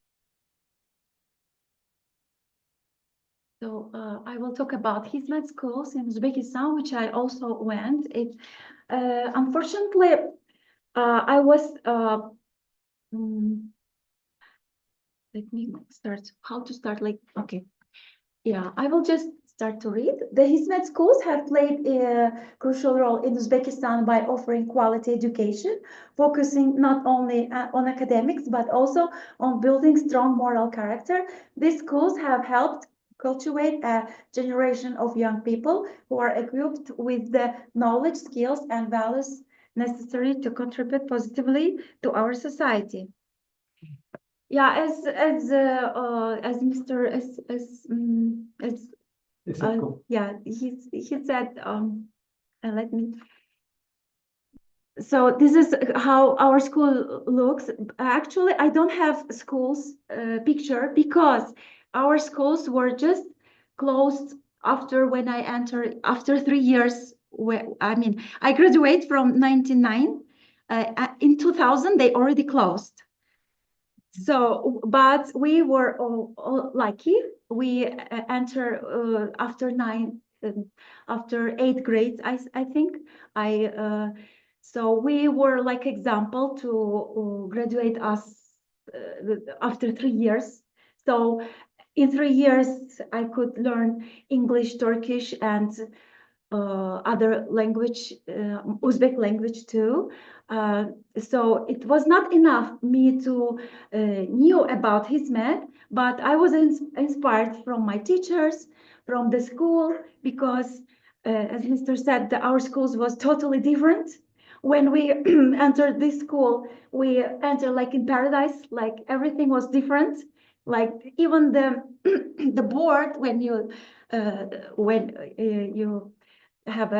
So I will talk about Hizmet schools in Uzbekistan, which I also went. Unfortunately, I was. Let me start. How to start? Like, okay. Yeah, I will just start to read. The Hizmet schools have played a crucial role in Uzbekistan by offering quality education, focusing not only on academics, but also on building strong moral character. These schools have helped cultivate a generation of young people who are equipped with the knowledge, skills, and values necessary to contribute positively to our society. Yeah, as Mr. It's Yeah, he said, let me. So this is how our school looks. Actually, I don't have schools picture because our schools were just closed after when I entered after 3 years. I graduate from 99. In 2000, they already closed. So, but we were all lucky. We enter after after 8th grade, I think. So we were like example to graduate us after 3 years. So in 3 years, I could learn English, Turkish, and other language, Uzbek language too. So it was not enough me to knew about Hizmet, but I was inspired from my teachers, from the school, because as Mr. said, our schools was totally different. When we entered this school, we entered like in paradise, like everything was different. Like even the the board when you have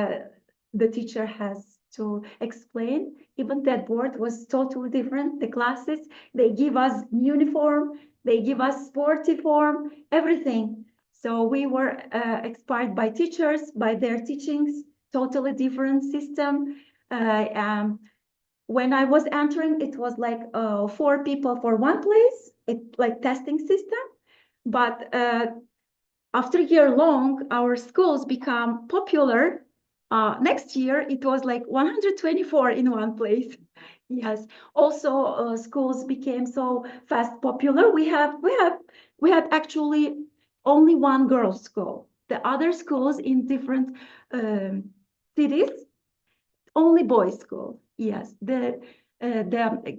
the teacher has to explain. Even that board was totally different. The classes, they give us uniform, they give us sporty form, everything. So we were inspired by teachers, by their teachings, totally different system. When I was entering, it was like 4 people for one place, it like testing system. But after a year long, our schools become popular. Next year, it was like 124 in one place. Yes. Also, schools became so fast popular. We had actually only one girls' school. The other schools in different cities, only boys' school. Yes. The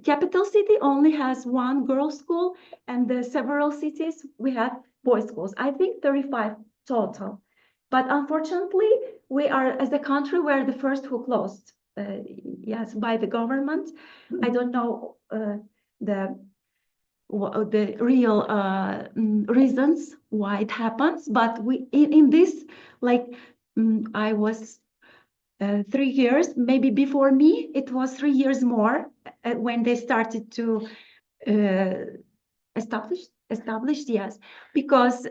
capital city only has one girls' school, and the several cities we had boys' schools. I think 35 total. But unfortunately, we are as a country we're the first who closed. Yes, by the government. I don't know the real reasons why it happens, but we in this like I was 3 years, maybe before me, it was 3 years more when they started to establish, yes, because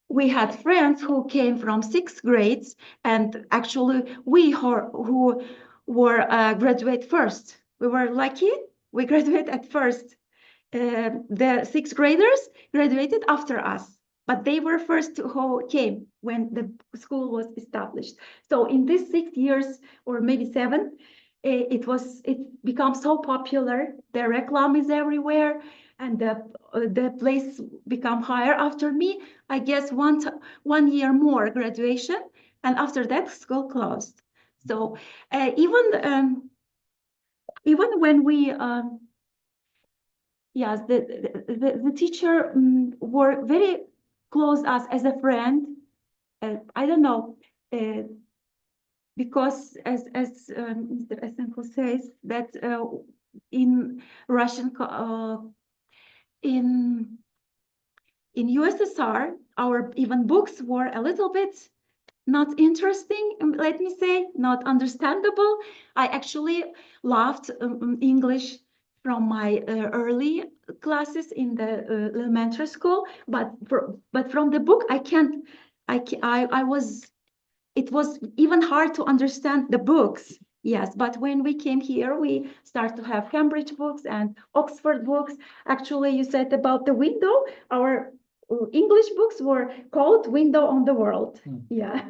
we had friends who came from 6th grades, and actually we who were graduate first. We were lucky, we graduated at first. The 6th graders graduated after us, but they were first who came when the school was established. So in these 6 years, or maybe 7, it became so popular. The reclam is everywhere, and the place become higher. After me, I guess 1 year more graduation, and after that, school closed. So even when we yes, the teacher were very close us as a friend. I don't know, because as Mr. Esenko says that in Russian in USSR, our even books were a little bit not interesting, let me say, not understandable. I actually loved English from my early classes in the elementary school, but from the book, it was even hard to understand the books. Yes, but when we came here, we start to have Cambridge books and Oxford books. Actually, you said about the window, our English books were called Window on the World. Yeah,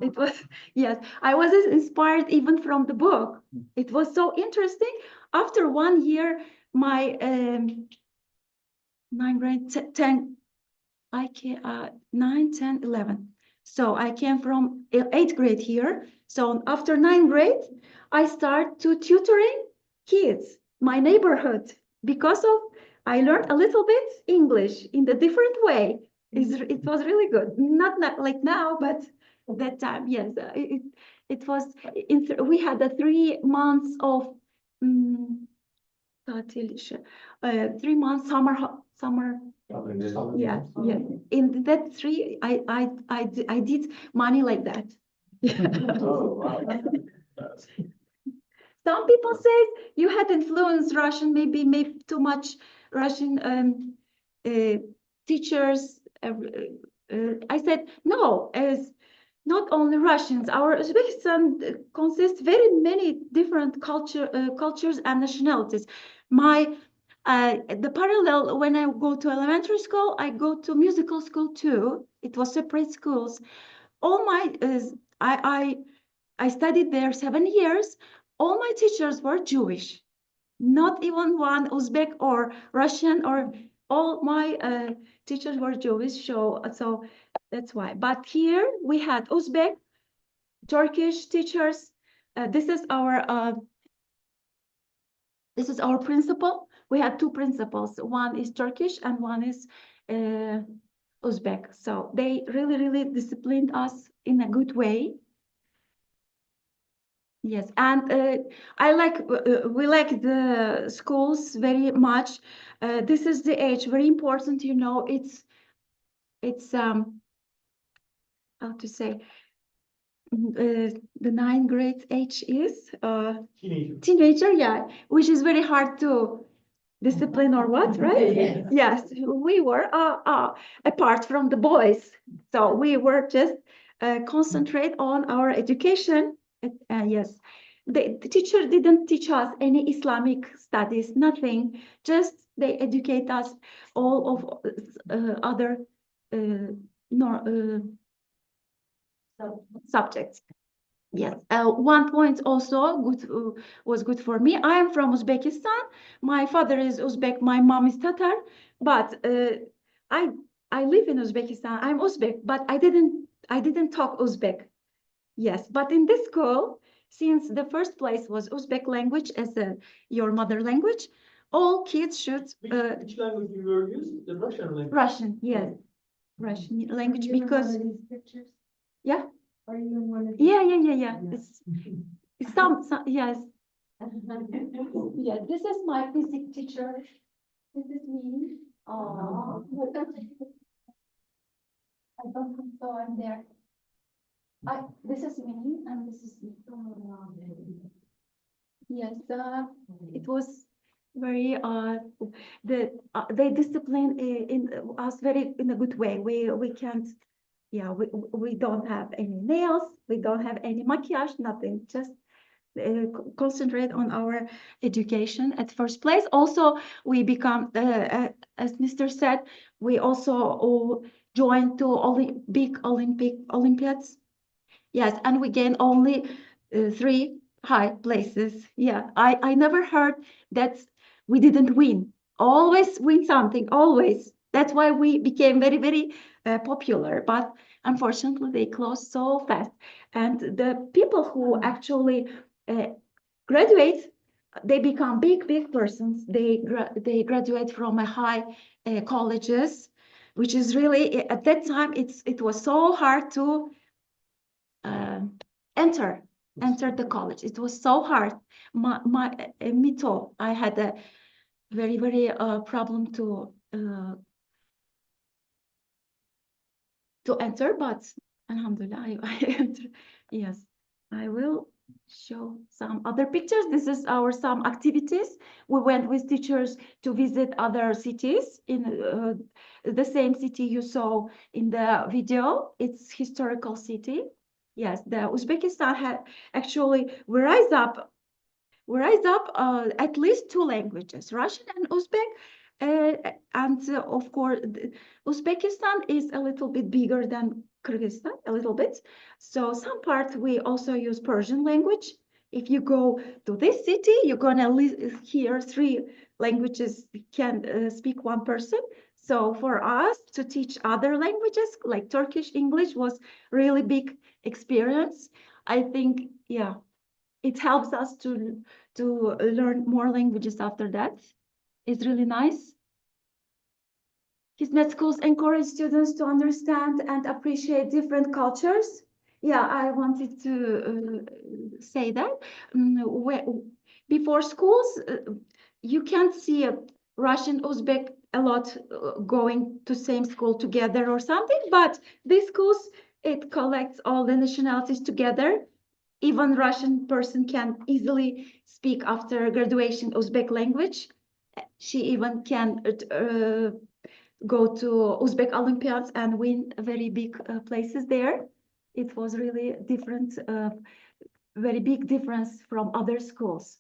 it was, yes, I was inspired even from the book. It was so interesting. After 1 year, my 9th grade, 10, 9, 10, 11. So I came from 8th grade here. So after 9th grade, I start to tutoring kids, my neighborhood, because of I learned a little bit English in the different way. It was really good. Not like now, but that time, yes, it was. We had a 3 months of tatil, 3 months summer. Yeah, yeah. In that 3, I did money like that. Oh, wow. Some people say you had influenced Russian, maybe too much Russian teachers. I said no, as not only Russians. Our Uzbekistan consists very many different cultures and nationalities. The parallel when I go to elementary school, I go to musical school too. It was separate schools. All my I studied there 7 years. All my teachers were Jewish, not even one Uzbek or Russian, or all my teachers were Jewish. So that's why. But here we had Uzbek, Turkish teachers. This is our principal. We had 2 principals. One is Turkish and one is Uzbek. So they really, really disciplined us in a good way. Yes, and we like the schools very much. This is the age, very important, it's how to say, the 9th grade age is teenager, yeah, which is very hard to discipline or what, right? Yes, we were apart from the boys, so we were just concentrate on our education. Yes, the teacher didn't teach us any Islamic studies, nothing. Just they educate us all of other subjects. Yes, 1 point also was good for me. I am from Uzbekistan. My father is Uzbek, my mom is Tatar, but I live in Uzbekistan. I'm Uzbek, but I didn't talk Uzbek. Yes, but in this school, since the first place was Uzbek language as your mother language, all kids should Which language you were using? The Russian language. Russian, yes, Russian language because yeah. Are you in one of Yeah. It's some yes. Yeah, this is my physics teacher. This is me. Oh, I don't think so. I'm there. This is me, and this is me. Yes, it was very they discipline in us very in a good way. We can't. Yeah, we don't have any nails. We don't have any maquillage. Nothing. Just concentrate on our education at first place. Also, we become, as Mr. said, we also joined to big Olympiads. Yes, and we gain only 3 high places. Yeah, I never heard that we didn't win. Always win something, always. That's why we became very, very popular. But unfortunately, they closed so fast. And the people who actually graduate, they become big persons. They graduate from a high colleges, which is really, at that time, it was so hard to enter the college. It was so hard. Me too. I had very problem to enter, but alhamdulillah, I enter. Yes, I will show some other pictures. This is our some activities. We went with teachers to visit other cities in the same city you saw in the video. It's historical city. Yes, the Uzbekistan had actually we rise up at least two languages, Russian and Uzbek. And of course, Uzbekistan is a little bit bigger than Kyrgyzstan, a little bit. So some part we also use Persian language. If you go to this city, you're gonna hear three languages can speak one person. So for us to teach other languages like Turkish, English was really big experience. I think, yeah, it helps us to learn more languages after that. It's really nice. Hizmet schools encourage students to understand and appreciate different cultures. Yeah, I wanted to say that. Before schools, you can't see a Russian, Uzbek a lot going to same school together or something, but these schools, it collects all the nationalities together. Even Russian person can easily speak after graduation Uzbek language. She even can go to Uzbek Olympiads and win very big places there. It was really different, very big difference from other schools.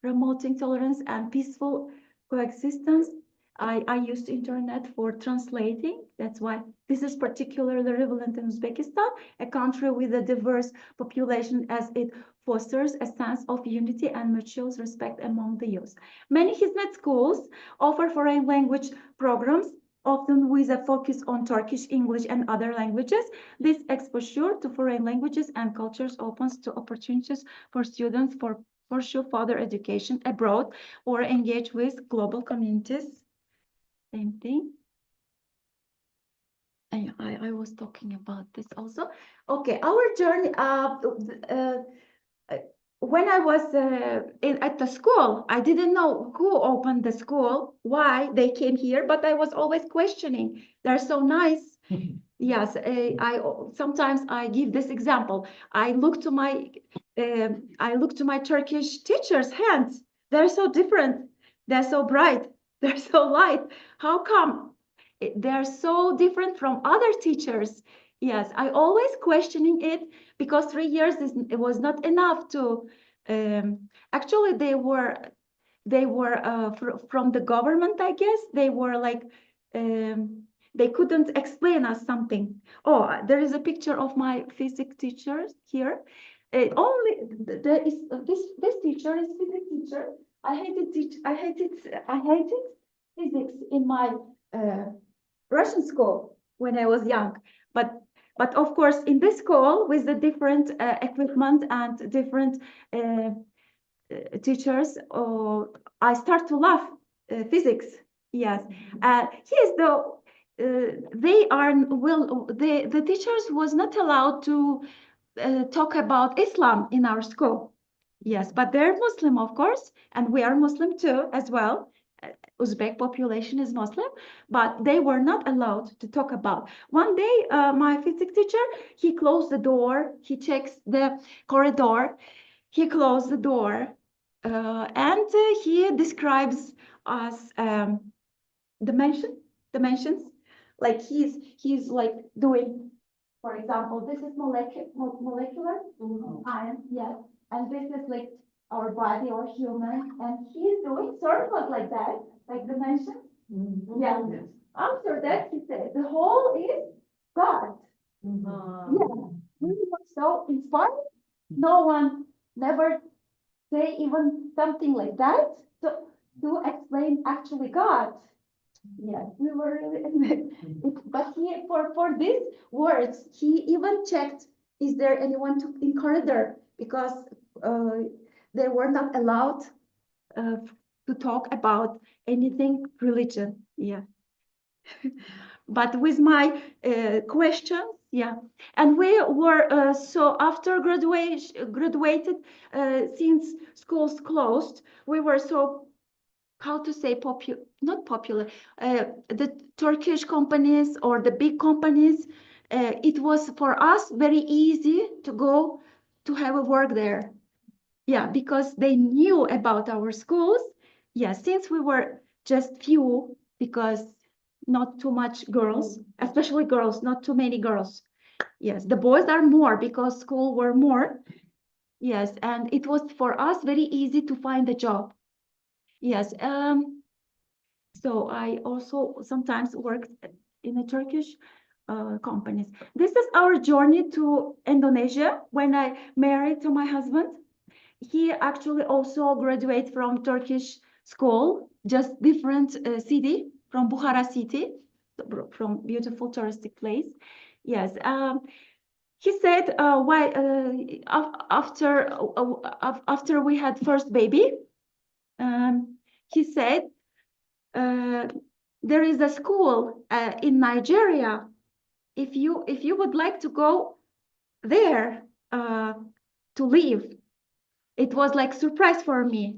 Promoting tolerance and peaceful coexistence. I used internet for translating. That's why this is particularly relevant in Uzbekistan, a country with a diverse population, as it fosters a sense of unity and mutual respect among the youth. Many Hizmet schools offer foreign language programs, often with a focus on Turkish, English, and other languages. This exposure to foreign languages and cultures opens to opportunities for students for pursue further education abroad or engage with global communities. Same thing. I was talking about this also. Okay, our journey. When I was at the school, I didn't know who opened the school, why they came here, but I was always questioning. They're so nice. Yes, I sometimes I give this example. I look to my Turkish teachers' hands. They're so different. They're so bright. They're so light. How come they're so different from other teachers? Yes, I always questioning it because 3 years it was not enough to. Actually, they were from the government, I guess. They were like. They couldn't explain us something. Oh, there is a picture of my physics teacher here. Only there is this teacher is physics teacher. I hated physics in my Russian school when I was young. But of course, in this school with the different equipment and different teachers, I start to love physics. Yes, yes, though they are the teachers was not allowed to talk about Islam in our school. Yes, but they're Muslim, of course, and we are Muslim too as well. Uzbek population is Muslim, but they were not allowed to talk about. One day, my physics teacher, he closed the door, he checks the corridor, he closed the door, and he describes us dimensions. Like he's like doing, for example, this is molecular iron, yes, and this is like our body or human, and he's doing circles like that, like dimensions. Yeah. After that, he said the whole is God. Yeah, we were so inspired. No one never say even something like that to explain actually God. Yes, we were really, but he for these words he even checked is there anyone in corridor because they were not allowed to talk about anything religion. Yeah. But with my questions, yeah, and we were so after graduated, since schools closed, we were so how to say not popular, the Turkish companies or the big companies, it was for us very easy to go to have a work there. Yeah, because they knew about our schools. Yeah, since we were just few, because not too much girls, especially girls, not too many girls. Yes, the boys are more because school were more. Yes, and it was for us very easy to find a job. Yes, so I also sometimes worked in a Turkish companies. This is our journey to Indonesia when I married to my husband. He actually also graduated from Turkish school, just different city, from Bukhara city, from beautiful touristic place. Yes, he said why after we had first baby, he said there is a school in Nigeria. If you would like to go there to live, it was like surprise for me.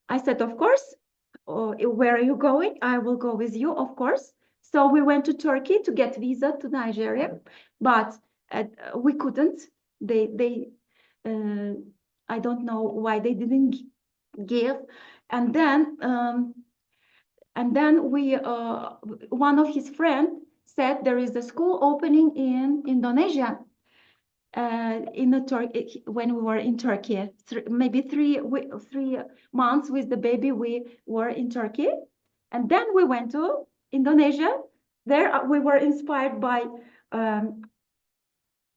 I said, of course. Where are you going? I will go with you, of course. So we went to Turkey to get visa to Nigeria, but we couldn't. They I don't know why they didn't give. And then we one of his friends said there is a school opening in Indonesia. In the Turkey when we were in Turkey, maybe 3 months with the baby, we were in Turkey, and then we went to Indonesia. There we were inspired by.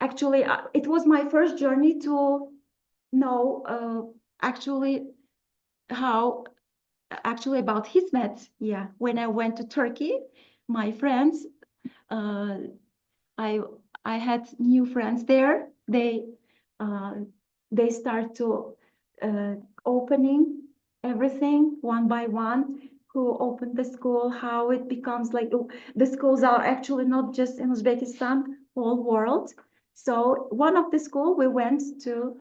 Actually, it was my first journey to know actually how actually about Hizmet. Yeah, when I went to Turkey, my friends, I had new friends there. They start to opening everything one by one. Who opened the school? How it becomes like the schools are actually not just in Uzbekistan, whole world. So one of the school we went to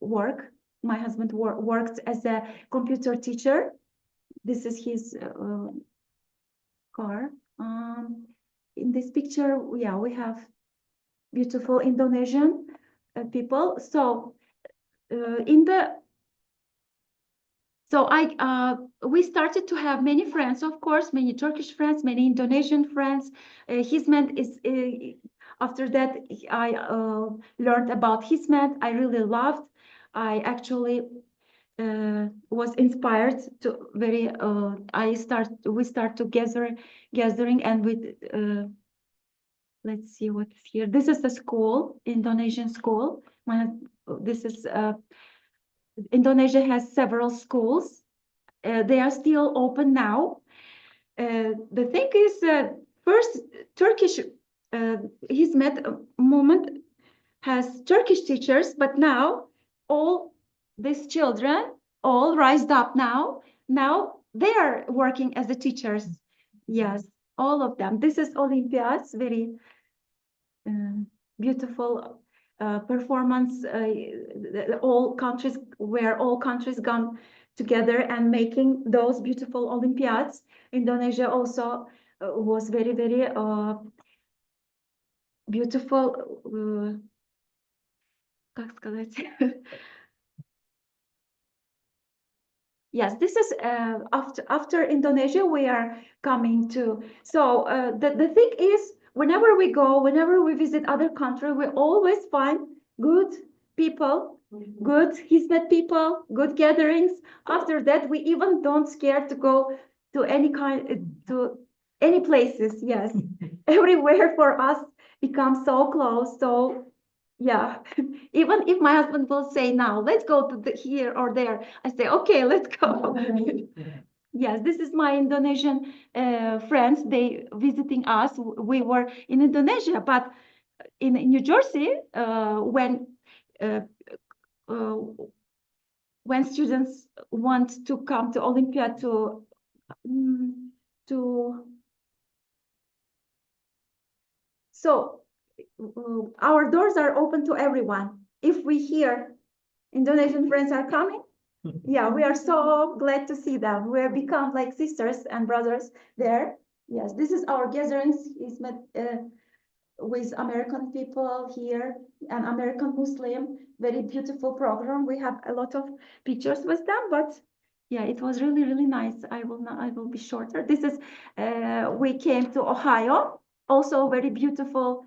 work. My husband worked as a computer teacher. This is his car. In this picture, yeah, we have beautiful Indonesian people. So we started to have many friends, of course, many Turkish friends, many Indonesian friends. Hizmet is after that I learned about Hizmet. I really loved. I actually was inspired to very. We start to gathering and with. Let's see what's here. This is the school, Indonesian school. This is Indonesia has several schools. They are still open now. The thing is, first Turkish Hizmet movement has Turkish teachers, but now all these children all rised up now. Now they are working as the teachers. Yes, all of them. This is Olympiads, very beautiful performance. All countries gone together and making those beautiful Olympiads. Indonesia also was very beautiful. Как сказать? Yes, this is after Indonesia we are coming to. So the thing is, whenever we go, whenever we visit other country, we always find good people, good Hizmet people, good gatherings. After that, we even don't scare to go to any places. Yes, everywhere for us becomes so close. So yeah, even if my husband will say now, let's go to here or there, I say, okay, let's go. Yes, this is my Indonesian friends. They visiting us. We were in Indonesia, but in New Jersey, when students want to come to Olympia to so our doors are open to everyone. If we hear Indonesian friends are coming, Yeah, we are so glad to see them. We have become like sisters and brothers there. Yes, this is our gatherings. He's met with American people here, an American Muslim, very beautiful program. We have a lot of pictures with them, but yeah, it was really, really nice. I will be shorter. This is, we came to Ohio, also very beautiful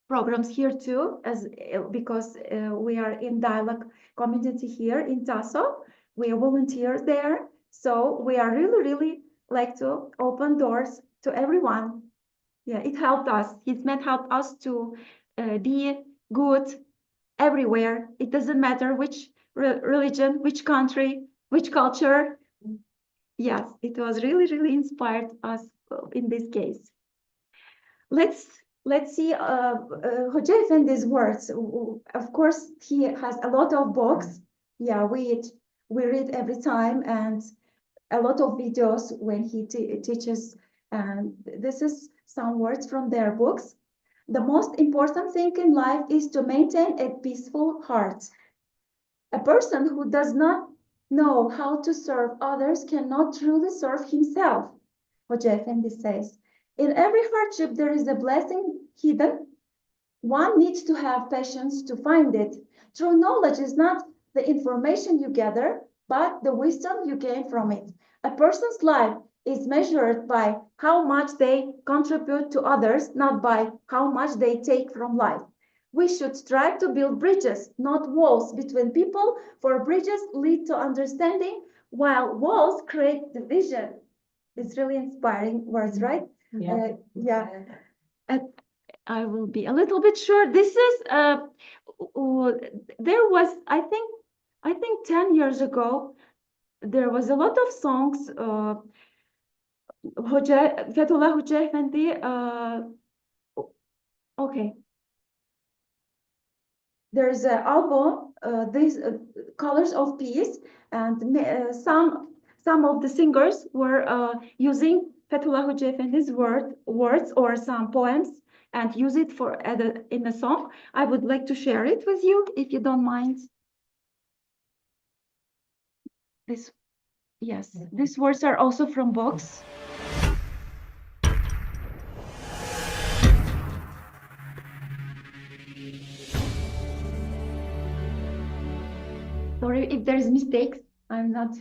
programs here too, as because we are in dialogue community here in Taso. We are volunteers there. So we are really, really like to open doors to everyone. Yeah, it helped us. His men helped us to be good everywhere. It doesn't matter which religion, which country, which culture. Yes, it was really, really inspired us in this case. Let's see Hoca Efendi's words. Of course, he has a lot of books. Yeah, we read every time, and a lot of videos when he teaches. And this is some words from their books. The most important thing in life is to maintain a peaceful heart. A person who does not know how to serve others cannot truly serve himself, Hoca Efendi says. In every hardship, there is a blessing hidden. One needs to have patience to find it. True knowledge is not the information you gather, but the wisdom you gain from it. A person's life is measured by how much they contribute to others, not by how much they take from life. We should strive to build bridges, not walls between people, for bridges lead to understanding, while walls create division. It's really inspiring words, right? Yeah. Yeah. I will be a little bit short. This is there was I think 10 years ago there was a lot of songs Fethullah Hoca Efendi okay. There's an album, these Colors of Peace, and some of the singers were using Fethullah Hoca Efendi's words or some poems and use it for in a song. I would like to share it with you if you don't mind. These words are also from books. Sorry if there's mistakes. I'm not.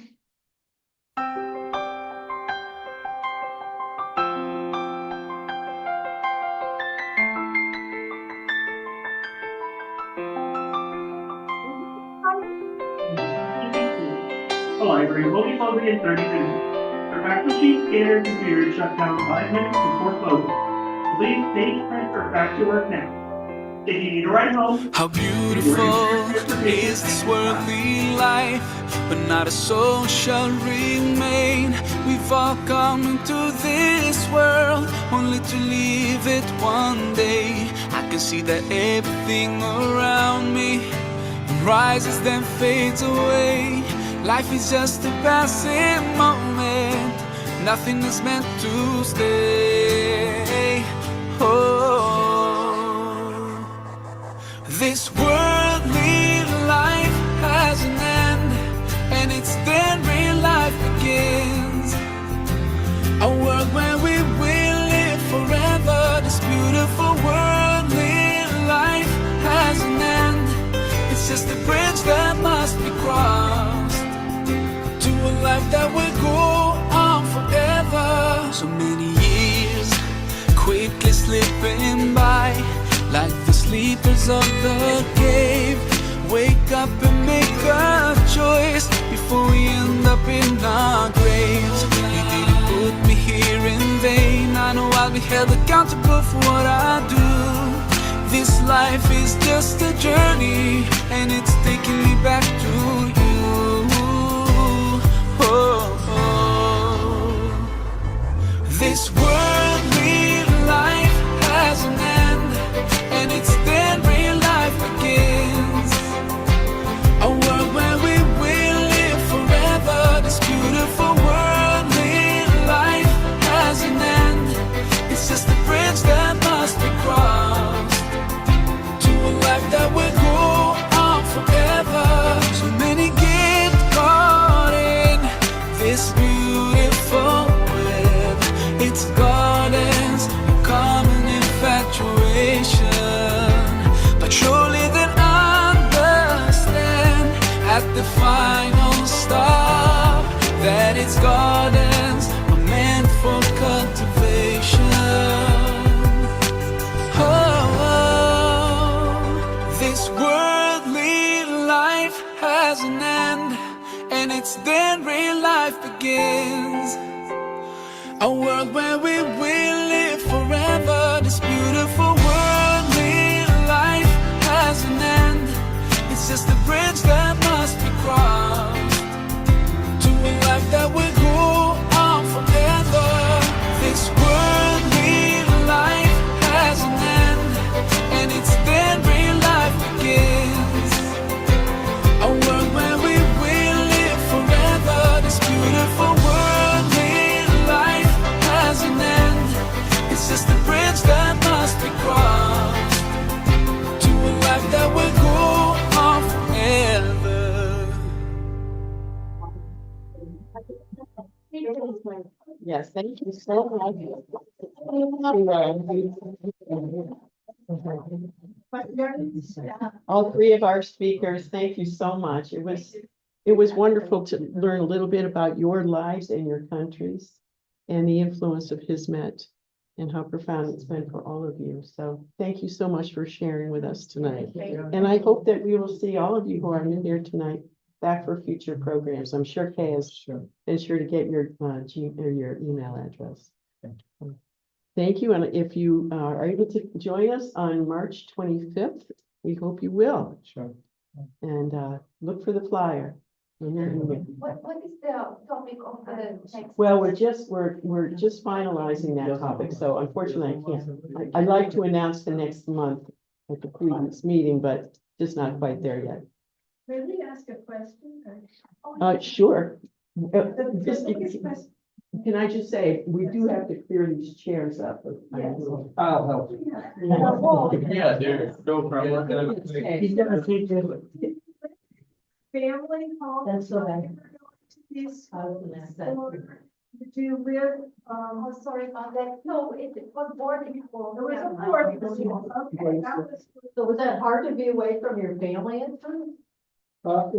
The library will be closing in 30 minutes. Our faculty, scanner, and computer shut down 5 minutes before closing. Please stage transfer back to work now. If you need a ride home, how beautiful is this worldly life, but not a soul shall remain. We've all come into this world only to leave it one day. I can see that everything around me rises then fades away. Life is just a passing moment, nothing is meant to stay. Oh, this worldly life has an end, and it's then real life begins. A world where we will live forever. This beautiful worldly life has an end. It's just a bridge that must be crossed to a life that will go on forever. So many years quickly slipping by, like the sleepers of the cave. Wake up and make a choice before we end up in our graves. You didn't put me here in vain. I know I'll be held accountable for what I do. This life is just a journey, and it's taking me back to you. Oh, oh. This worldly life has an end, and it's then real life begins. A world where we will live forever. This beautiful worldly life has an end. It's just a bridge that must be crossed to a life that will go on forever. So gardens are meant for cultivation. Oh, this worldly life has an end, and it's then real life begins. A world where we will live forever. This beautiful worldly life has an end. It's just a bridge that must be crossed to a life that will go on forever. This worldly life has an end, and it's then real life begins. A world where we will live forever. This beautiful worldly life has an end. It's just a bridge that must be crossed to a life that will go on forever. Yes, thank you so much. All three of our speakers, thank you so much. It was wonderful to learn a little bit about your lives and your countries and the influence of Hizmet and how profound it's been for all of you. So thank you so much for sharing with us tonight. And I hope that we will see all of you who are in here tonight back for future programs. I'm sure Kay is been sure to get your your email address. Thank you. And if you are able to join us on March 25th, we hope you will. Sure. And look for the flyer. What is the topic of the next? Well, we're just finalizing that topic, so unfortunately I can't. I'd like to announce the next month at the previous meeting, but just not quite there yet. May we ask a question? Sure. Can I just say, we do have to clear these chairs up. Yes. I'll help. Yeah, there, no problem. Family home. That's what I- These I was gonna say. Did you live, Oh, sorry about that. No, it was boarding school. it was a boarding school, okay, that was. So was that hard to be away from your family at first?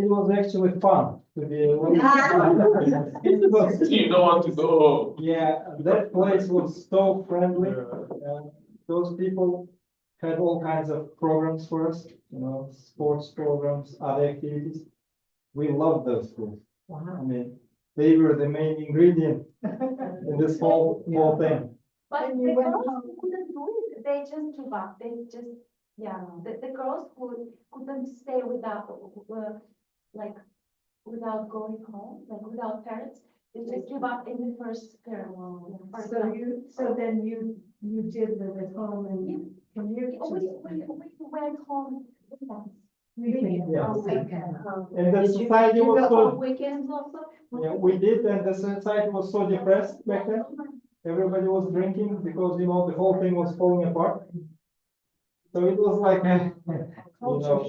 It was actually fun to be away. You don't want to go home. Yeah, that place was so friendly. Those people had all kinds of programs for us, sports programs, other activities. We loved those schools. I mean, they were the main ingredient in this whole thing. But And the you went girls home. who couldn't do it, they just give up. They just, the girls who couldn't stay without, without going home, like without parents, they just give up in the first term. So then you did live at home and commuted. We went home weekends. Yes. Weekend. And the Did you society go was home so, weekends also? yeah, we did, and the society was so depressed back then. Everybody was drinking because, the whole thing was falling apart. So it was like,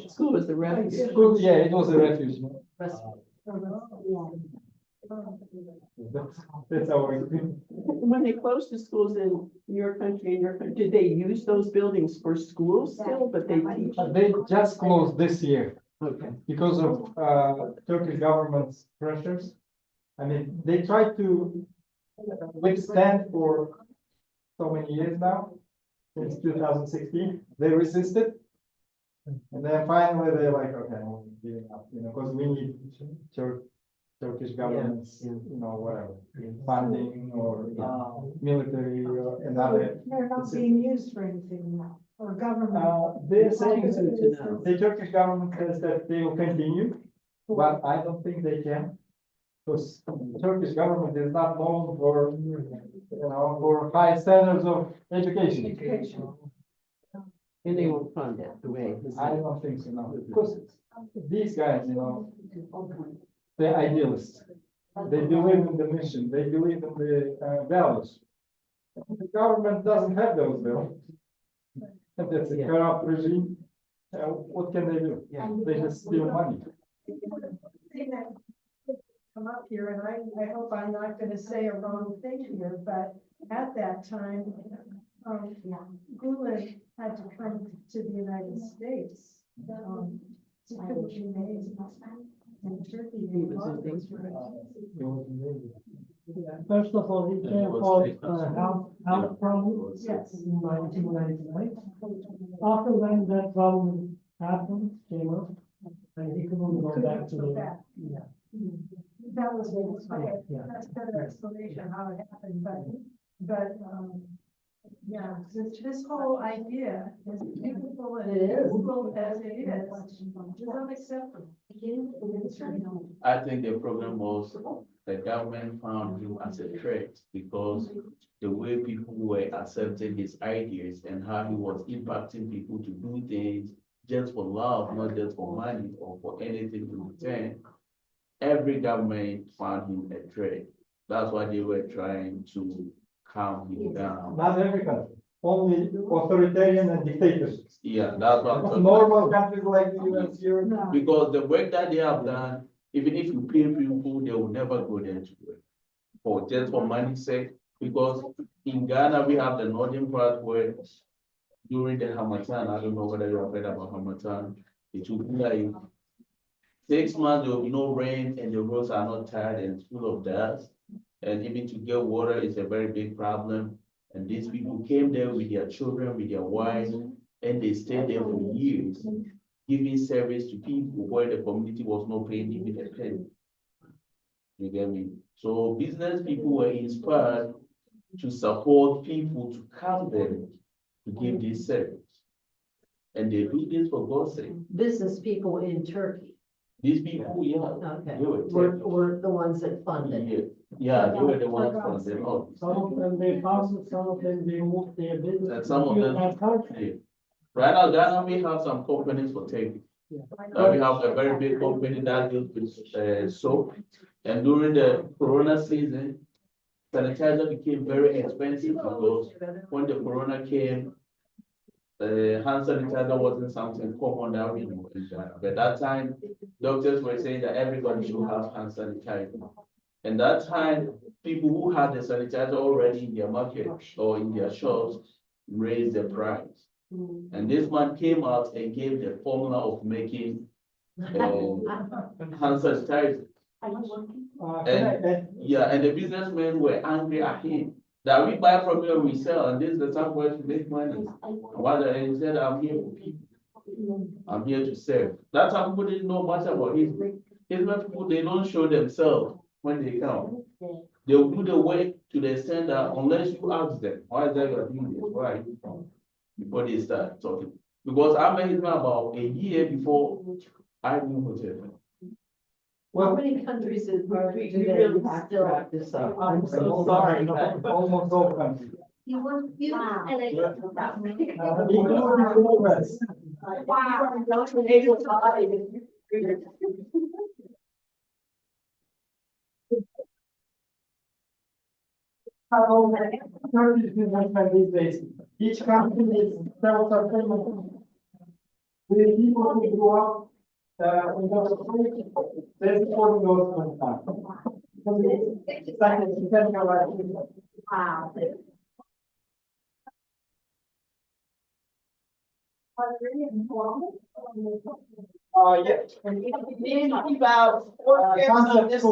School is the refuge. school, yeah, it was a refuge. That's our experience. When they closed the schools in your country, did they use those buildings for schools still, but they teach? They just closed this year Okay. because of Turkish government's pressures. I mean, they tried to withstand for so many years now, since 2016. They resisted. And then finally they're like, okay, we're giving up, because we need Turkish government's, whatever, funding or military or another. They're not being used for anything now, or government. They're saying the Turkish government says that they will continue, but I don't think they can. Because the Turkish government is not known for, for high standards of education. And they won't fund it the way. I don't think so, no. Because these guys, they're idealists. They believe in the mission. They believe in the values. The government doesn't have those values. And that's a corrupt regime. What can they do? They just steal money. Come up here, and I hope I'm not gonna say a wrong thing here, but at that time, Gülen had to come to the United States. He couldn't remain in Turkey. He was in things. It was amazing. First of all, he And came he was for sick. health problems Yes. in 1999. After when that problem happened, came up, and he couldn't go back to the, yeah. That was, okay, Yeah. that's a better explanation how it happened, but, yeah, this whole idea, as beautiful and useful as it is unacceptable. I think the problem was the government found him as a threat because the way people were accepting his ideas and how he was impacting people to do things just for love, not just for money or for anything in return. Every government found him a threat. That's why they were trying to calm him down. Not every country, only authoritarian and dictators. Yeah, that's what I'm talking about. Normal countries like the US, Europe. Because the work that they have done, even if you pay people, they will never go there to work. For just for money's sake, because in Ghana, we have the northern part where during the Hamatan, I don't know whether you have heard about Hamatan, it will be like 6 months, there will be no rain and the roads are not tired and full of dust. And even to get water is a very big problem. And these people came there with their children, with their wives, and they stayed there for years, giving service to people where the community was not paying even a penny. You get me? So business people were inspired to support people to come there to give this service. And they do this for God's sake. Business people in Turkey, These people, yeah, okay, they were were the ones that funded. Yeah, they were the ones funding all this. Some of them they founded, some of them they moved their business. And some of to them- that country. Yeah. Right now, Ghana, we have some companies for Turkey. We have a very big company that deals with soap. And during the Corona season, sanitizer became very expensive because when the Corona came, hand sanitizer wasn't something common that we know in Ghana. But that time, doctors were saying that everybody should have hand sanitizer. And that time, people who had the sanitizer already in their market or in their shops raised the price. And this man came out and gave the formula of making hand sanitizer. And the businessmen were angry at him that we buy from you and we sell, and this is the time where to make money. And he said, I'm here for people. I'm here to serve. That time people didn't know much about his people, they don't show themselves when they come. They will do the work to the extent that unless you ask them, why is that you're doing this? Where are you from? Before they start talking. Because I met him about a year before I knew hotel. How many countries do they still have this up? I'm so sorry. Almost all countries. You want, you, and I. Including the US. These days, each country is self-sustaining. The people who grew up in the they're supporting those countries. It's like a decentralized. Wow. Yes. About 4 years on Concept this school.